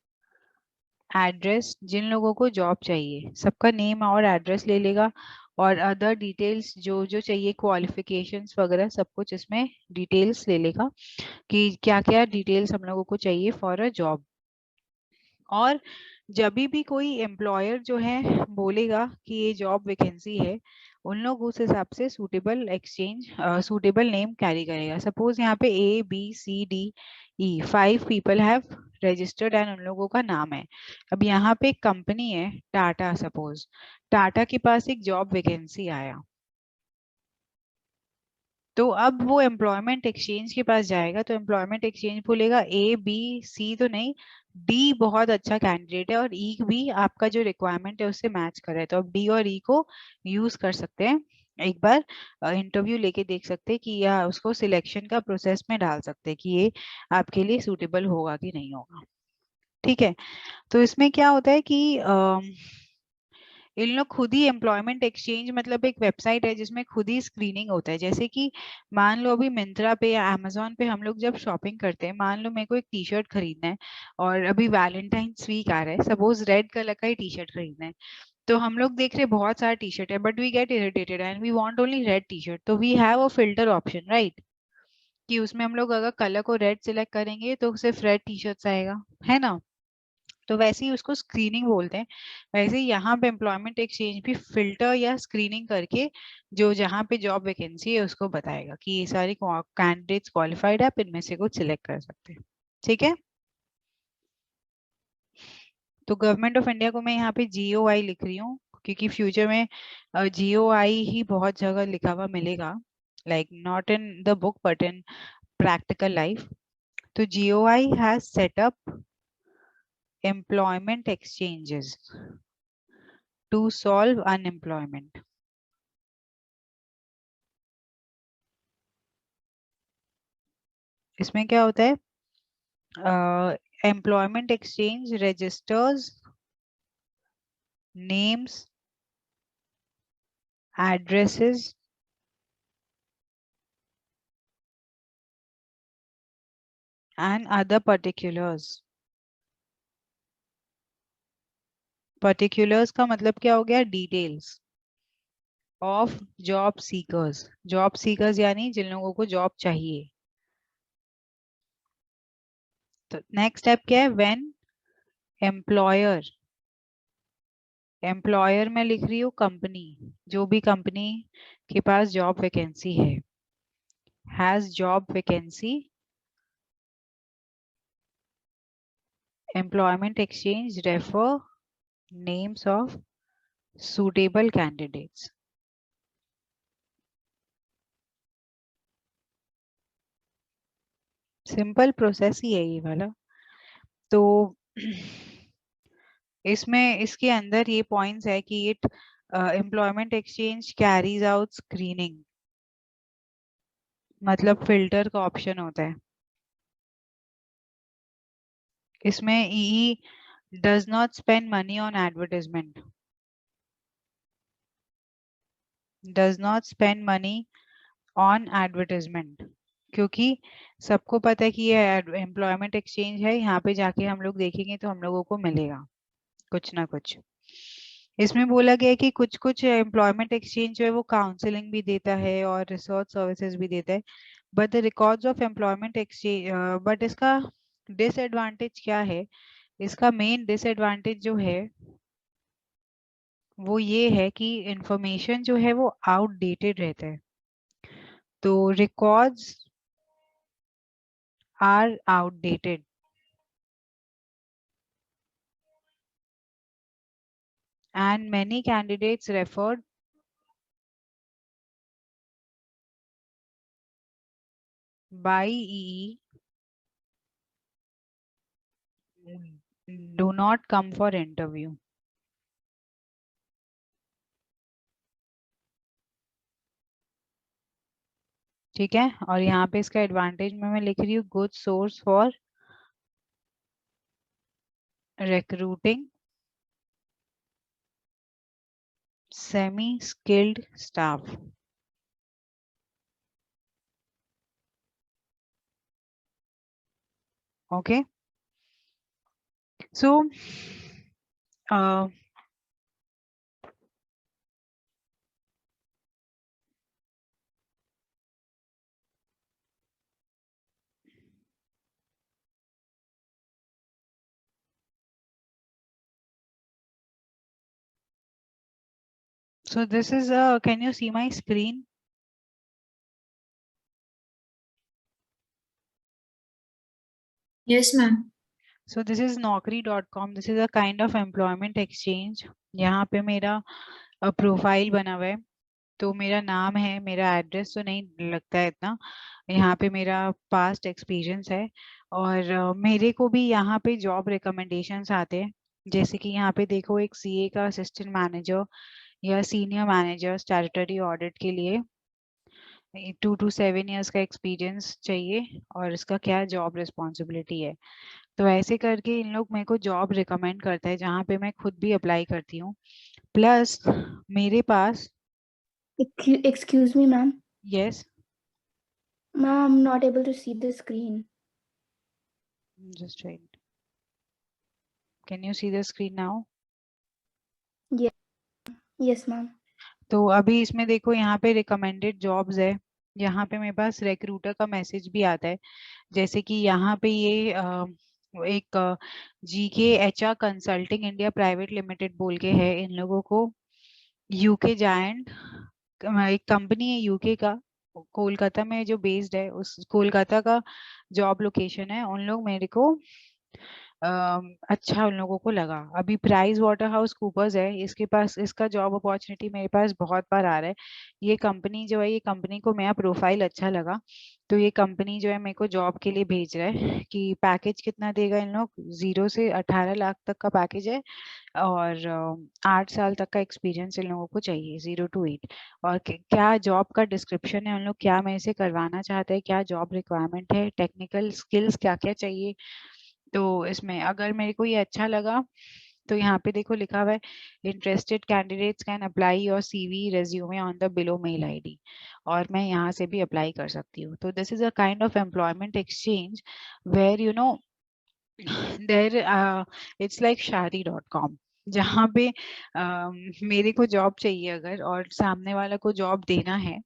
एड्रेस, जिन लोगों को जॉब चाहिए सबका नेम और एड्रेस ले लेगा, और अदर डिटेल्स जो जो चाहिए, क्वालिफिकेशंस वगैरह सब कुछ इसमें डिटेल्स ले लेगा कि क्या क्या डिटेल्स हम लोगों को चाहिए फॉर अ जॉब। और जब भी कोई एम्प्लॉयर जो है बोलेगा कि ये जॉब वैकेंसी है, उन लोग उस हिसाब से suitable exchange suitable name carry करेगा। सपोज यहाँ पे ABCDE 5 people have registered and उन लोगों का नाम है। अब यहाँ पे एक कंपनी है टाटा, सपोज टाटा के पास एक जॉब वैकेंसी आया, तो अब वो एम्प्लॉयमेंट एक्सचेंज के पास जाएगा तो एम्प्लॉयमेंट एक्सचेंज बोलेगा ABC तो नहीं, डी बहुत अच्छा कैंडिडेट है और ई भी आपका जो रिक्वायरमेंट है उससे मैच कर रहा है, तो अब डी और ई को यूज कर सकते हैं। एक बार इंटरव्यू लेके देख सकते हैं कि या उसको सिलेक्शन का प्रोसेस में डाल सकते हैं कि ये आपके लिए सूटेबल होगा कि नहीं होगा। ठीक है। तो इसमें क्या होता है कि इन लोग खुद ही एम्प्लॉयमेंट एक्सचेंज मतलब एक वेबसाइट है जिसमें खुद ही स्क्रीनिंग होता है। जैसे कि मान लो अभी मिंत्रा पे या अमेजोन पे हम लोग जब शॉपिंग करते हैं, मान लो मेरे को एक टी शर्ट खरीदना है और अभी वैलेंटाइंस वीक आ रहा है, सपोज रेड कलर का ही टी शर्ट खरीदना है, तो हम लोग देख रहे हैं बहुत सारा टी शर्ट है but we get irritated and we want only red T shirt, तो we have a filter option, right? कि उसमें हम लोग अगर कलर को रेड सिलेक्ट करेंगे तो सिर्फ रेड टी शर्ट्स आएगा, है ना? तो वैसे ही उसको स्क्रीनिंग बोलते हैं। वैसे ही यहाँ पे एम्प्लॉयमेंट एक्सचेंज भी फिल्टर या स्क्रीनिंग करके जो जहाँ पे जॉब वैकेंसी है उसको बताएगा कि ये सारी कैंडिडेट्स क्वालिफाइड है, आप इनमें से कुछ सिलेक्ट कर सकते हैं। ठीक है। तो गवर्नमेंट ऑफ इंडिया को मैं यहाँ पे GOI लिख रही हूँ क्योंकि फ्यूचर में GOI ही बहुत जगह लिखा हुआ मिलेगा, like not in the book but in practical life. तो GOI has set up employment exchanges to solve unemployment. इसमें क्या होता है? Employment exchange registers names, addresses and other particulars. Particulars का मतलब क्या हो गया? Details of job seekers. Job seekers यानी जिन लोगों को जॉब चाहिए। तो नेक्स्ट स्टेप क्या है? व्हेन एम्प्लॉयर, एम्प्लॉयर में लिख रही हूँ कंपनी, जो भी कंपनी के पास जॉब वैकेंसी है, has job vacancy, employment exchange refer names of suitable candidates. Simple process ही है ये वाला। तो इसमें इसके अंदर ये पॉइंट्स है कि it employment exchange carries out screening, मतलब फिल्टर का ऑप्शन होता है इसमें। He does not spend money on advertisement, does not spend money on advertisement, क्योंकि सबको पता है कि ये एम्प्लॉयमेंट एक्सचेंज है, यहाँ पे जाके हम लोग देखेंगे तो हम लोगों को मिलेगा कुछ ना कुछ। इसमें बोला गया है कि कुछ कुछ एम्प्लॉयमेंट एक्सचेंज जो है वो काउंसलिंग भी देता है और रिसर्च सर्विसेज भी देता है, but the records of employment exchange, but इसका डिसएडवांटेज क्या है? इसका मेन डिसएडवांटेज जो है वो ये है कि इंफॉर्मेशन जो है वो आउटडेटेड रहता है। तो records are outdated. and many candidates referred by EE do not come for interview. ठीक है, और यहाँ पे इसका एडवांटेज में मैं लिख रही हूँ good source for recruiting semi skilled staff. Okay, so uh, so this is can you see my screen? Yes, ma'am. So this is naukri.com. This is a kind of employment exchange. यहाँ पे मेरा profile बना हुआ है, तो मेरा नाम है, मेरा एड्रेस तो नहीं लगता है इतना. यहाँ पे मेरा पास्ट एक्सपीरियंस है, और मेरे को भी यहाँ पे जॉब रिकमेंडेशंस आते हैं. जैसे कि यहाँ पे देखो, एक सीए का असिस्टेंट मैनेजर या सीनियर मैनेजर स्टैट्यूटरी ऑडिट के लिए 2 to 7 years का एक्सपीरियंस चाहिए, और इसका क्या जॉब रिस्पॉन्सिबिलिटी है. तो ऐसे करके इन लोग मेरे को जॉब रिकमेंड करता है, जहाँ पे मैं खुद भी अप्लाई करती हूँ. प्लस मेरे पास Excuse me, ma'am. Yes, Ma'am, I'm not able to see the screen. Just wait, can you see the screen now? Yes, ma'am. तो अभी इसमें देखो, यहाँ पे रिकमेंडेड जॉब्स है. यहाँ पे मेरे पास रिक्रूटर का मैसेज भी आता है. जैसे कि यहाँ पे ये एक GK HR consulting India private limited बोल के है. इन लोगों को यूके जायंट एक कंपनी है यूके का, कोलकाता में जो बेस्ड है, उस कोलकाता का जॉब लोकेशन है. उन लोग मेरे को अच्छा उन लोगों को लगा. अभी प्राइस वाटर हाउस कूपर्स है, इसके पास इसका जॉब अपॉर्चुनिटी मेरे पास बहुत बार आ रहा है. ये कंपनी जो है, ये कंपनी को मेरा प्रोफाइल अच्छा लगा, तो ये कंपनी जो है मेरे को जॉब के लिए भेज रहा है. कि पैकेज कितना देगा इन लोग, 0 से 18 लाख तक का पैकेज है, और 8 साल तक का एक्सपीरियंस इन लोगों को चाहिए, 0 to 8. और क्या जॉब का डिस्क्रिप्शन है, उन लोग क्या मेरे से करवाना चाहते हैं, क्या जॉब रिक्वायरमेंट है, टेक्निकल स्किल्स क्या क्या चाहिए. तो इसमें अगर मेरे को ये अच्छा लगा, तो यहाँ पे देखो लिखा हुआ है, interested candidates can apply your CV resume on the below mail ID. और मैं यहाँ से भी अप्लाई कर सकती हूँ. तो this is a kind of employment exchange where you know there it's like shadi.com, जहाँ पे मेरे को जॉब चाहिए अगर, और सामने वाला को जॉब देना है,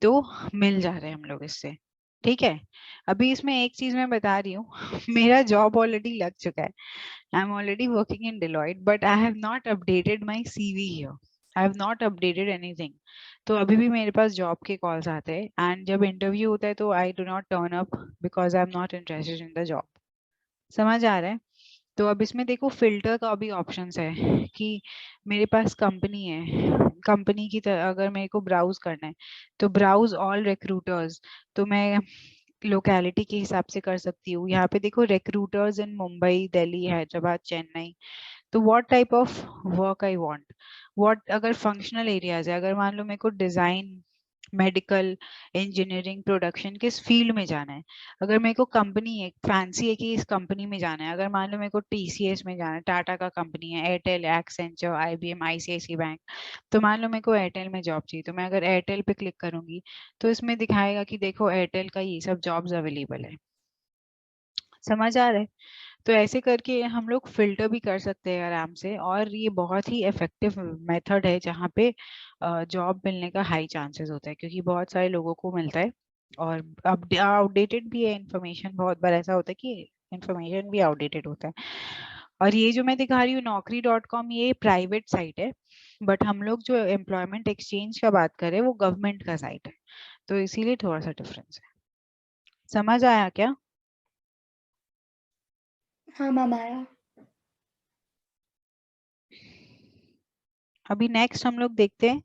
तो मिल जा रहे हैं हम लोग इससे. ठीक है, अभी इसमें एक चीज मैं बता रही हूँ. मेरा जॉब ऑलरेडी लग चुका है. I am already working in Deloitte, but I have not updated my CV here. I have not updated anything. तो अभी भी मेरे पास जॉब के कॉल्स आते हैं, एंड जब इंटरव्यू होता है तो I do not turn up because I am not interested in the job. समझ आ रहा है? तो अब इसमें देखो, फिल्टर का भी ऑप्शंस है कि मेरे पास कंपनी है, कंपनी की तरह अगर मेरे को ब्राउज करना है, तो ब्राउज ऑल रिक्रूटर्स. तो मैं लोकेलिटी के हिसाब से कर सकती हूँ. यहाँ पे देखो, रिक्रूटर्स इन मुंबई, दिल्ली, हैदराबाद, चेन्नई. तो what type of work I want, what अगर फंक्शनल एरियाज है, अगर मान लो मेरे को डिजाइन, मेडिकल, इंजीनियरिंग, प्रोडक्शन किस फील्ड में जाना है. अगर मेरे को कंपनी है, फैंसी है कि इस कंपनी में जाना है, अगर मान लो मेरे को टीसीएस में जाना है, टाटा का कंपनी है, Airtel, Accenture, IBM, ICICI bank, तो मान लो मेरे को एयरटेल में जॉब चाहिए, तो मैं अगर एयरटेल पे क्लिक करूंगी, तो इसमें दिखाएगा कि देखो एयरटेल का ये सब जॉब्स अवेलेबल है. समझ आ रहा है? तो ऐसे करके हम लोग फिल्टर भी कर सकते हैं आराम से, और ये बहुत ही इफेक्टिव मेथड है जहाँ पे जॉब मिलने का हाई चांसेस होता है, क्योंकि बहुत सारे लोगों को मिलता है. और अब आउटडेटेड भी है इंफॉर्मेशन, बहुत बार ऐसा होता है कि इंफॉर्मेशन भी आउटडेटेड होता है. और ये जो मैं दिखा रही हूँ naukri.com, ये प्राइवेट साइट है, बट हम लोग जो एम्प्लॉयमेंट एक्सचेंज का बात करें वो गवर्नमेंट का साइट है, तो इसीलिए थोड़ा सा डिफरेंस है. समझ आया क्या? हाँ मैम, आया. अभी नेक्स्ट हम लोग देखते हैं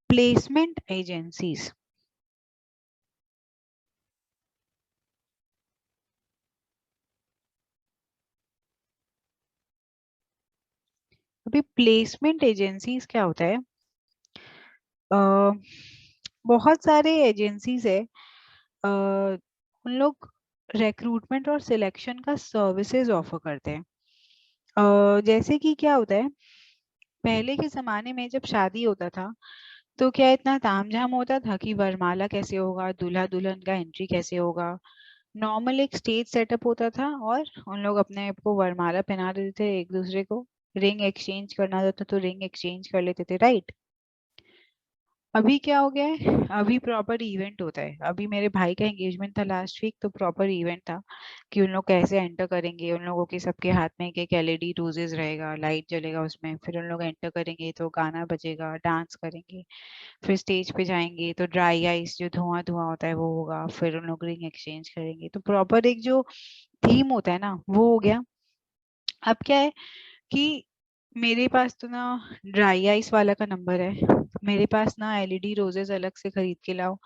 प्लेसमेंट एजेंसीज। अभी प्लेसमेंट एजेंसीज क्या होता है? अ, बहुत सारे एजेंसीज है, उन लोग रिक्रूटमेंट और सिलेक्शन का सर्विसेज ऑफर करते हैं। जैसे कि क्या होता है, पहले के जमाने में जब शादी होता था तो क्या इतना तामझाम होता था कि वरमाला कैसे होगा, दूल्हा दुल्हन का एंट्री कैसे होगा। नॉर्मल एक स्टेज सेटअप होता था और उन लोग अपने आप को वरमाला पहना देते थे एक दूसरे को। रिंग एक्सचेंज करना होता तो रिंग एक्सचेंज कर लेते थे, राइट? अभी क्या हो गया है, अभी प्रॉपर इवेंट होता है। अभी मेरे भाई का एंगेजमेंट था लास्ट वीक, तो प्रॉपर इवेंट था कि उन लोग कैसे एंटर करेंगे। उन लोगों के सबके हाथ में एक एक एलईडी रोजेस रहेगा, लाइट जलेगा उसमें, फिर उन लोग एंटर करेंगे तो गाना बजेगा, डांस करेंगे, फिर स्टेज पे जाएंगे तो ड्राई आइस जो धुआं धुआं होता है वो होगा, फिर उन लोग रिंग एक्सचेंज करेंगे। तो प्रॉपर एक जो थीम होता है ना वो हो गया। अब क्या है कि मेरे पास तो ना ड्राई आइस वाला का नंबर है, मेरे पास ना एलईडी रोजेस अलग से खरीद के लाओ,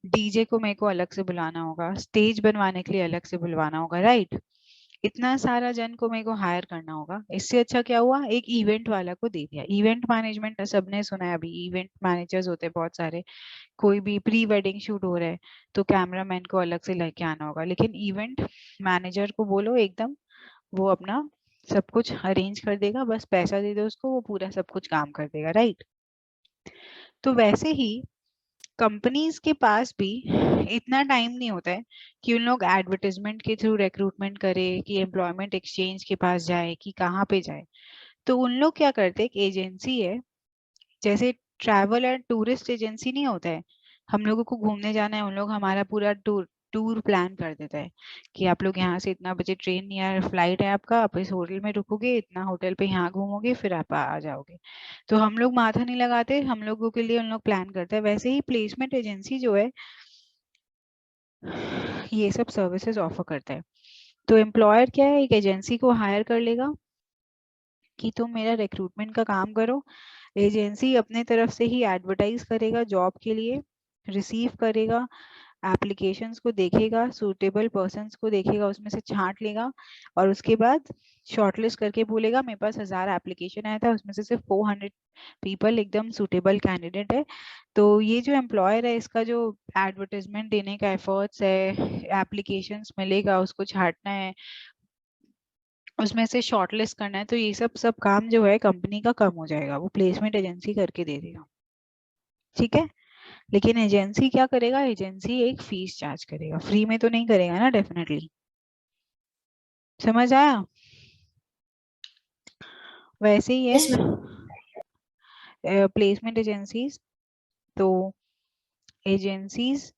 डीजे को मेरे को अलग से बुलाना होगा, स्टेज बनवाने के लिए अलग से बुलवाना होगा, राइट? इतना सारा जन को मेरे को हायर करना होगा। इससे अच्छा क्या हुआ, एक इवेंट वाला को दे दिया। इवेंट मैनेजमेंट सबने सुना है, अभी इवेंट मैनेजर्स होते हैं बहुत सारे। कोई भी प्री वेडिंग शूट हो रहा है तो कैमरामैन को अलग से लेके आना होगा, लेकिन इवेंट मैनेजर को बोलो एकदम, वो अपना सब कुछ अरेंज कर देगा, बस पैसा दे दो उसको, वो पूरा सब कुछ काम कर देगा, राइट? तो वैसे ही कंपनीज के पास भी इतना टाइम नहीं होता है कि उन लोग एडवर्टाइजमेंट के थ्रू रिक्रूटमेंट करे, कि एम्प्लॉयमेंट एक्सचेंज के पास जाए, कि कहाँ पे जाए। तो उन लोग क्या करते हैं, एक एजेंसी है, जैसे ट्रैवल एंड टूरिस्ट एजेंसी नहीं होता है, हम लोगों को घूमने जाना है, उन लोग हमारा पूरा टूर टूर प्लान कर देता है कि आप लोग यहाँ से इतना बजे ट्रेन या फ्लाइट है आपका, आप इस होटल में रुकोगे, इतना होटल पे यहाँ घूमोगे, फिर आप आ जाओगे। तो हम लोग माथा नहीं लगाते, हम लोगों के लिए उन लोग प्लान करते हैं। वैसे ही प्लेसमेंट एजेंसी जो है ये सब सर्विसेज ऑफर करता है। तो एम्प्लॉयर क्या है, एक एजेंसी को हायर कर लेगा कि तुम मेरा रिक्रूटमेंट का काम करो। एजेंसी अपने तरफ से ही एडवर्टाइज करेगा जॉब के लिए, रिसीव करेगा, एप्लीकेशंस को देखेगा, सूटेबल पर्सन्स को देखेगा, उसमें से छांट लेगा, और उसके बाद शॉर्टलिस्ट करके बोलेगा मेरे पास 1000 एप्लीकेशन आया था, उसमें से सिर्फ 400 पीपल एकदम सूटेबल कैंडिडेट है। तो ये जो एम्प्लॉयर है इसका जो एडवर्टाइजमेंट देने का एफर्ट्स है, एप्लीकेशंस मिलेगा उसको छांटना है, उसमें से शॉर्टलिस्ट करना है, तो ये सब सब काम जो है कंपनी का कम हो जाएगा, वो प्लेसमेंट एजेंसी करके दे देगा, ठीक है? लेकिन एजेंसी क्या करेगा, एजेंसी एक फीस चार्ज करेगा, फ्री में तो नहीं करेगा ना, डेफिनेटली। समझ आया? वैसे ही Yes, ma'am. है प्लेसमेंट एजेंसीज। तो एजेंसीज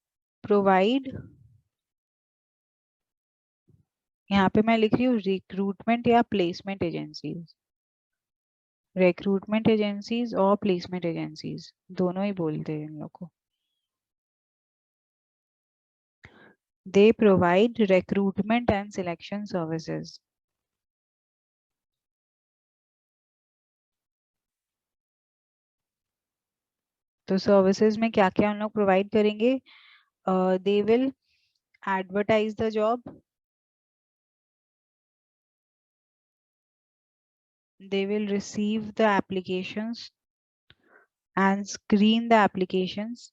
प्रोवाइड, यहाँ पे मैं लिख रही हूँ रिक्रूटमेंट या प्लेसमेंट एजेंसीज, रिक्रूटमेंट एजेंसीज और प्लेसमेंट एजेंसीज दोनों ही बोलते हैं इन लोग को। They provide recruitment and selection services. तो सर्विसेज में क्या क्या उन लोग प्रोवाइड करेंगे? They will advertise the job, they will receive the applications and screen the applications,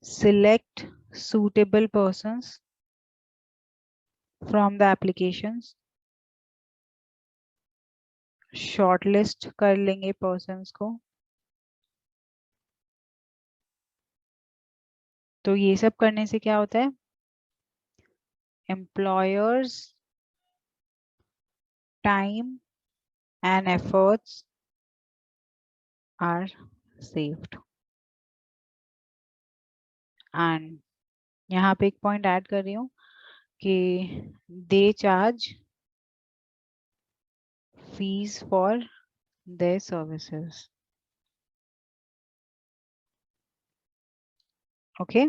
select suitable persons from the applications, shortlist कर लेंगे persons को। तो ये सब करने से क्या होता है, employers time and efforts are saved। and यहाँ पे एक पॉइंट ऐड कर रही हूँ कि they charge fees for their services। Okay?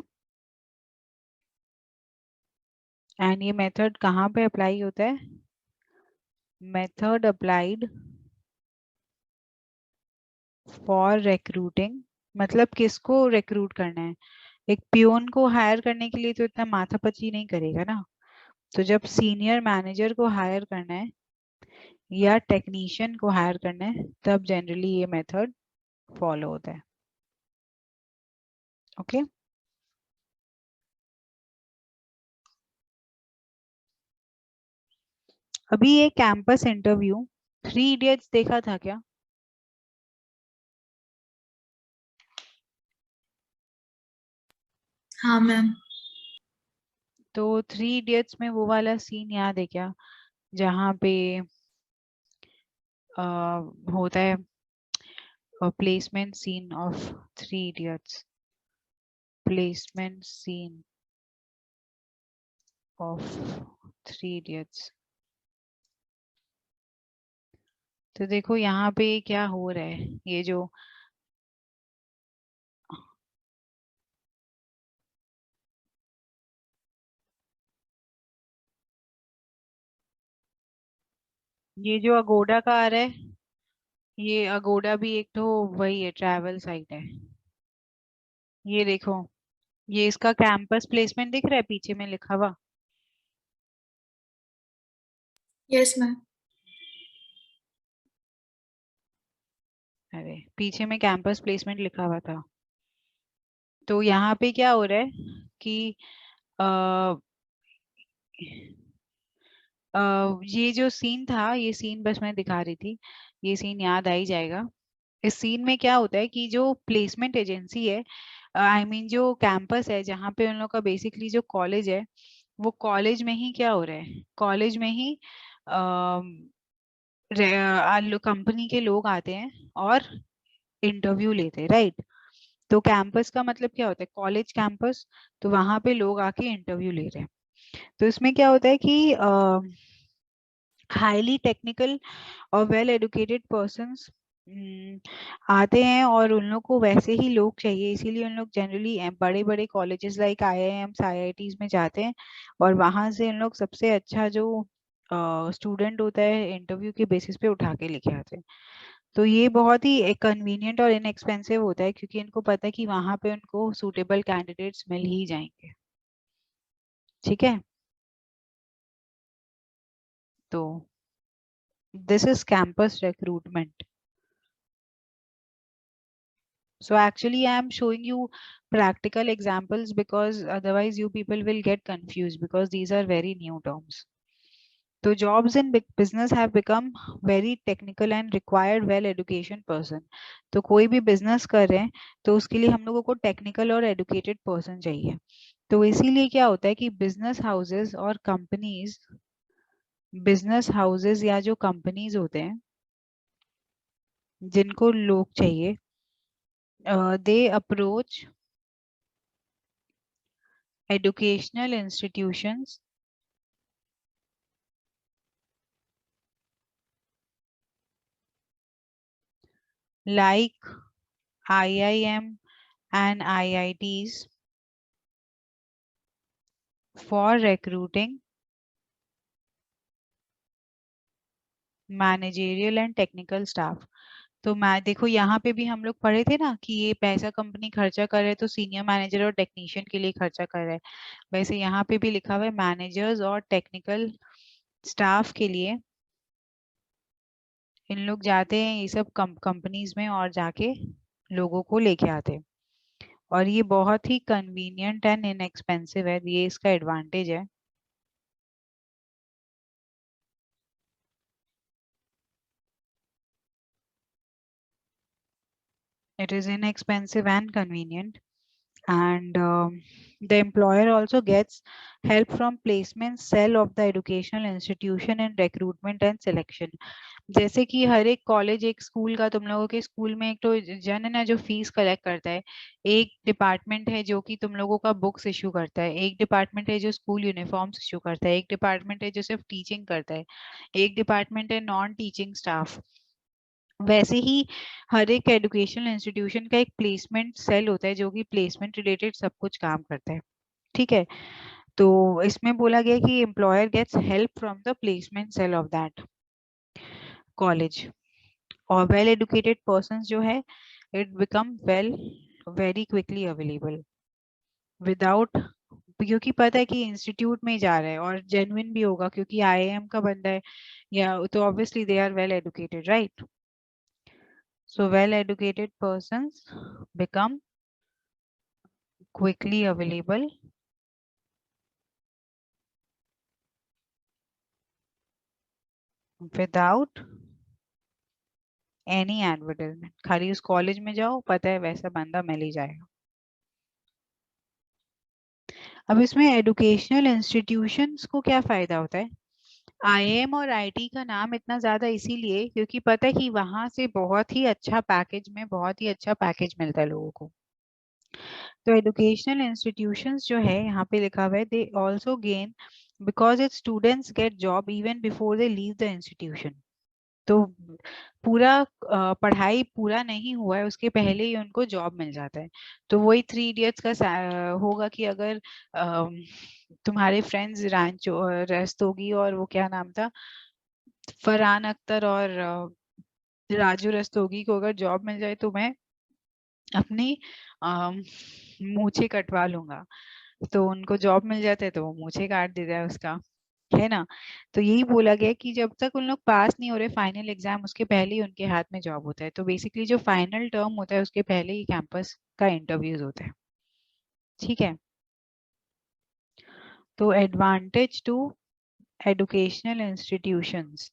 And ये मेथड कहाँ पे अप्लाई होता है? मेथड अप्लाइड फॉर रिक्रूटिंग, मतलब किसको रिक्रूट करना है? एक पियोन को हायर करने के लिए तो इतना माथापच्ची नहीं करेगा ना। तो जब सीनियर मैनेजर को हायर करना है या टेक्नीशियन को हायर करना है तब जनरली ये मेथड फॉलो होता है। ओके अभी ये कैंपस इंटरव्यू, थ्री इडियट्स देखा था क्या? हाँ मैम। तो थ्री इडियट्स में वो वाला सीन याद है क्या, जहाँ पे होता है placement scene of Three Idiots, placement scene of Three Idiots. तो देखो यहाँ पे क्या हो रहा है, ये जो अगोडा का आ रहा है, ये अगोडा भी एक तो वही है, ट्रैवल साइट है। ये देखो, ये इसका कैंपस प्लेसमेंट दिख रहा है पीछे में लिखा हुआ। Yes ma'am. अरे पीछे में कैंपस प्लेसमेंट लिखा हुआ था। तो यहाँ पे क्या हो रहा है कि आ, ये जो सीन था, ये सीन बस मैं दिखा रही थी, ये सीन याद आ ही जाएगा। इस सीन में क्या होता है कि जो प्लेसमेंट एजेंसी है, आई मीन जो कैंपस है जहाँ पे उन लोग का बेसिकली जो कॉलेज है, वो कॉलेज में ही क्या हो रहा है, कॉलेज में ही कंपनी के लोग आते हैं और इंटरव्यू लेते हैं, राइट? तो कैंपस का मतलब क्या होता है, कॉलेज कैंपस। तो वहां पे लोग आके इंटरव्यू ले रहे हैं। तो इसमें क्या होता है कि हाईली टेक्निकल और वेल एडुकेटेड पर्सन्स आते हैं और उन लोग को वैसे ही लोग चाहिए, इसीलिए उन लोग जनरली बड़े बड़े कॉलेजेस लाइक आईआईएम्स आईआईटीज में जाते हैं और वहां से उन लोग सबसे अच्छा जो स्टूडेंट होता है इंटरव्यू के बेसिस पे उठा के लेके आते हैं। तो ये बहुत ही कन्वीनियंट और इनएक्सपेंसिव होता है क्योंकि इनको पता है कि वहां पे उनको सूटेबल कैंडिडेट्स मिल ही जाएंगे। ठीक है, तो this is campus recruitment. So actually, I am showing you practical examples because otherwise you people will get confused because these are very new terms. So jobs in big business have become very technical and required well educated person. तो कोई भी business कर रहे हैं तो उसके लिए हम लोगों को technical और educated person चाहिए। तो इसीलिए क्या होता है कि business houses या जो companies होते हैं जिनको लोग चाहिए, they approach educational institutions like IIM and IITs for recruiting managerial and technical staff. तो मैं देखो यहाँ पे भी हम लोग पढ़े थे ना कि ये पैसा कंपनी खर्चा कर रहे है तो सीनियर मैनेजर और टेक्नीशियन के लिए खर्चा कर रहा है। वैसे यहाँ पे भी लिखा हुआ है मैनेजर्स और टेक्निकल स्टाफ के लिए इन लोग जाते हैं ये सब कंपनीज में और जाके लोगों को लेके आते हैं। और ये बहुत ही कन्वीनियंट एंड इनएक्सपेंसिव है, ये इसका एडवांटेज है। It is inexpensive and convenient. And the employer also gets help from placement cell of the educational institution in recruitment and selection. जैसे कि हर एक कॉलेज एक स्कूल का, तुम लोगों के स्कूल में एक तो जन है ना जो फीस कलेक्ट करता है, एक डिपार्टमेंट है जो कि तुम लोगों का बुक्स इशू करता है, एक डिपार्टमेंट है जो स्कूल यूनिफॉर्म्स इशू करता है, एक डिपार्टमेंट है जो सिर्फ टीचिंग करता है, एक डिपार्टमेंट है नॉन टीचिंग स्टाफ। वैसे ही हर एक एजुकेशनल इंस्टीट्यूशन का एक प्लेसमेंट सेल होता है जो कि प्लेसमेंट रिलेटेड सब कुछ काम करता है। ठीक है, तो इसमें बोला गया कि employer gets help from the placement cell of that college, और वेल एडुकेटेड पर्सन जो है it become very quickly available without, क्योंकि पता है कि इंस्टीट्यूट में जा रहा है और जेन्युइन भी होगा क्योंकि आईआईएम का बंदा है, या तो obviously they are well educated, right? So well educated persons become quickly available without any advertisement। खाली उस कॉलेज में जाओ, पता है वैसा बंदा मिल ही जाएगा। अब इसमें एजुकेशनल इंस्टीट्यूशंस को क्या फायदा होता है? आईएम और आईटी का नाम इतना ज्यादा इसीलिए क्योंकि पता है कि वहां से बहुत ही अच्छा पैकेज में बहुत ही अच्छा पैकेज मिलता है लोगों को। तो एजुकेशनल इंस्टीट्यूशंस जो है यहाँ पे लिखा हुआ है they also gain because it students get job even before they leave the institution. तो पूरा पढ़ाई पूरा नहीं हुआ है उसके पहले ही उनको जॉब मिल जाता है। तो वही थ्री इडियट्स का होगा कि अगर तुम्हारे फ्रेंड्स रांचो रस्तोगी और वो क्या नाम था, फरहान अख्तर और राजू रस्तोगी को अगर जॉब मिल जाए तो मैं अपनी मूछें कटवा लूंगा। तो उनको जॉब मिल जाता है तो वो मूछें काट देता है उसका, है ना? तो यही बोला गया कि जब तक उन लोग पास नहीं हो रहे फाइनल एग्जाम उसके पहले ही उनके हाथ में जॉब होता है। तो बेसिकली जो फाइनल टर्म होता है उसके पहले ही कैंपस का इंटरव्यूज होता है। ठीक है, तो advantage to educational institutions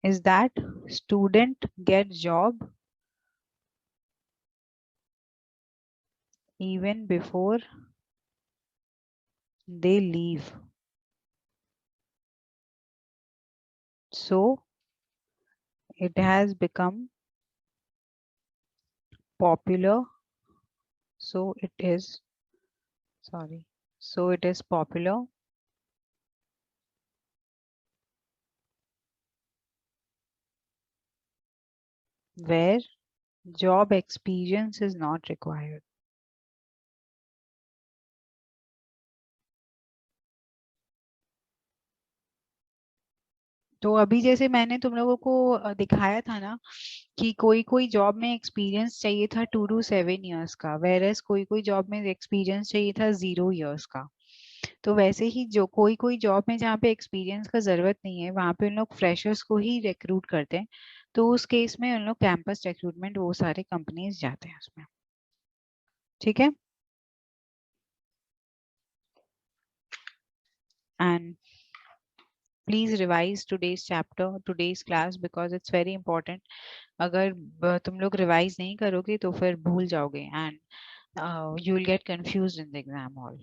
is that student get job even before they leave, so it has become popular, so it is sorry so it is popular where job experience is not required। तो अभी जैसे मैंने तुम लोगों को दिखाया था ना कि कोई कोई जॉब में एक्सपीरियंस चाहिए था 2 to 7 years का, वेरएस कोई कोई जॉब में एक्सपीरियंस चाहिए था 0 years का। तो वैसे ही जो कोई कोई जॉब में जहाँ पे एक्सपीरियंस का जरूरत नहीं है वहां पे उन लोग फ्रेशर्स को ही रिक्रूट करते हैं। तो उस केस में उन लोग कैंपस रिक्रूटमेंट वो सारे कंपनीज जाते हैं उसमें। ठीक है, and please revise today's chapter today's class because it's very important. अगर तुम लोग रिवाइज नहीं करोगे तो फिर भूल जाओगे and you will get confused in the exam hall.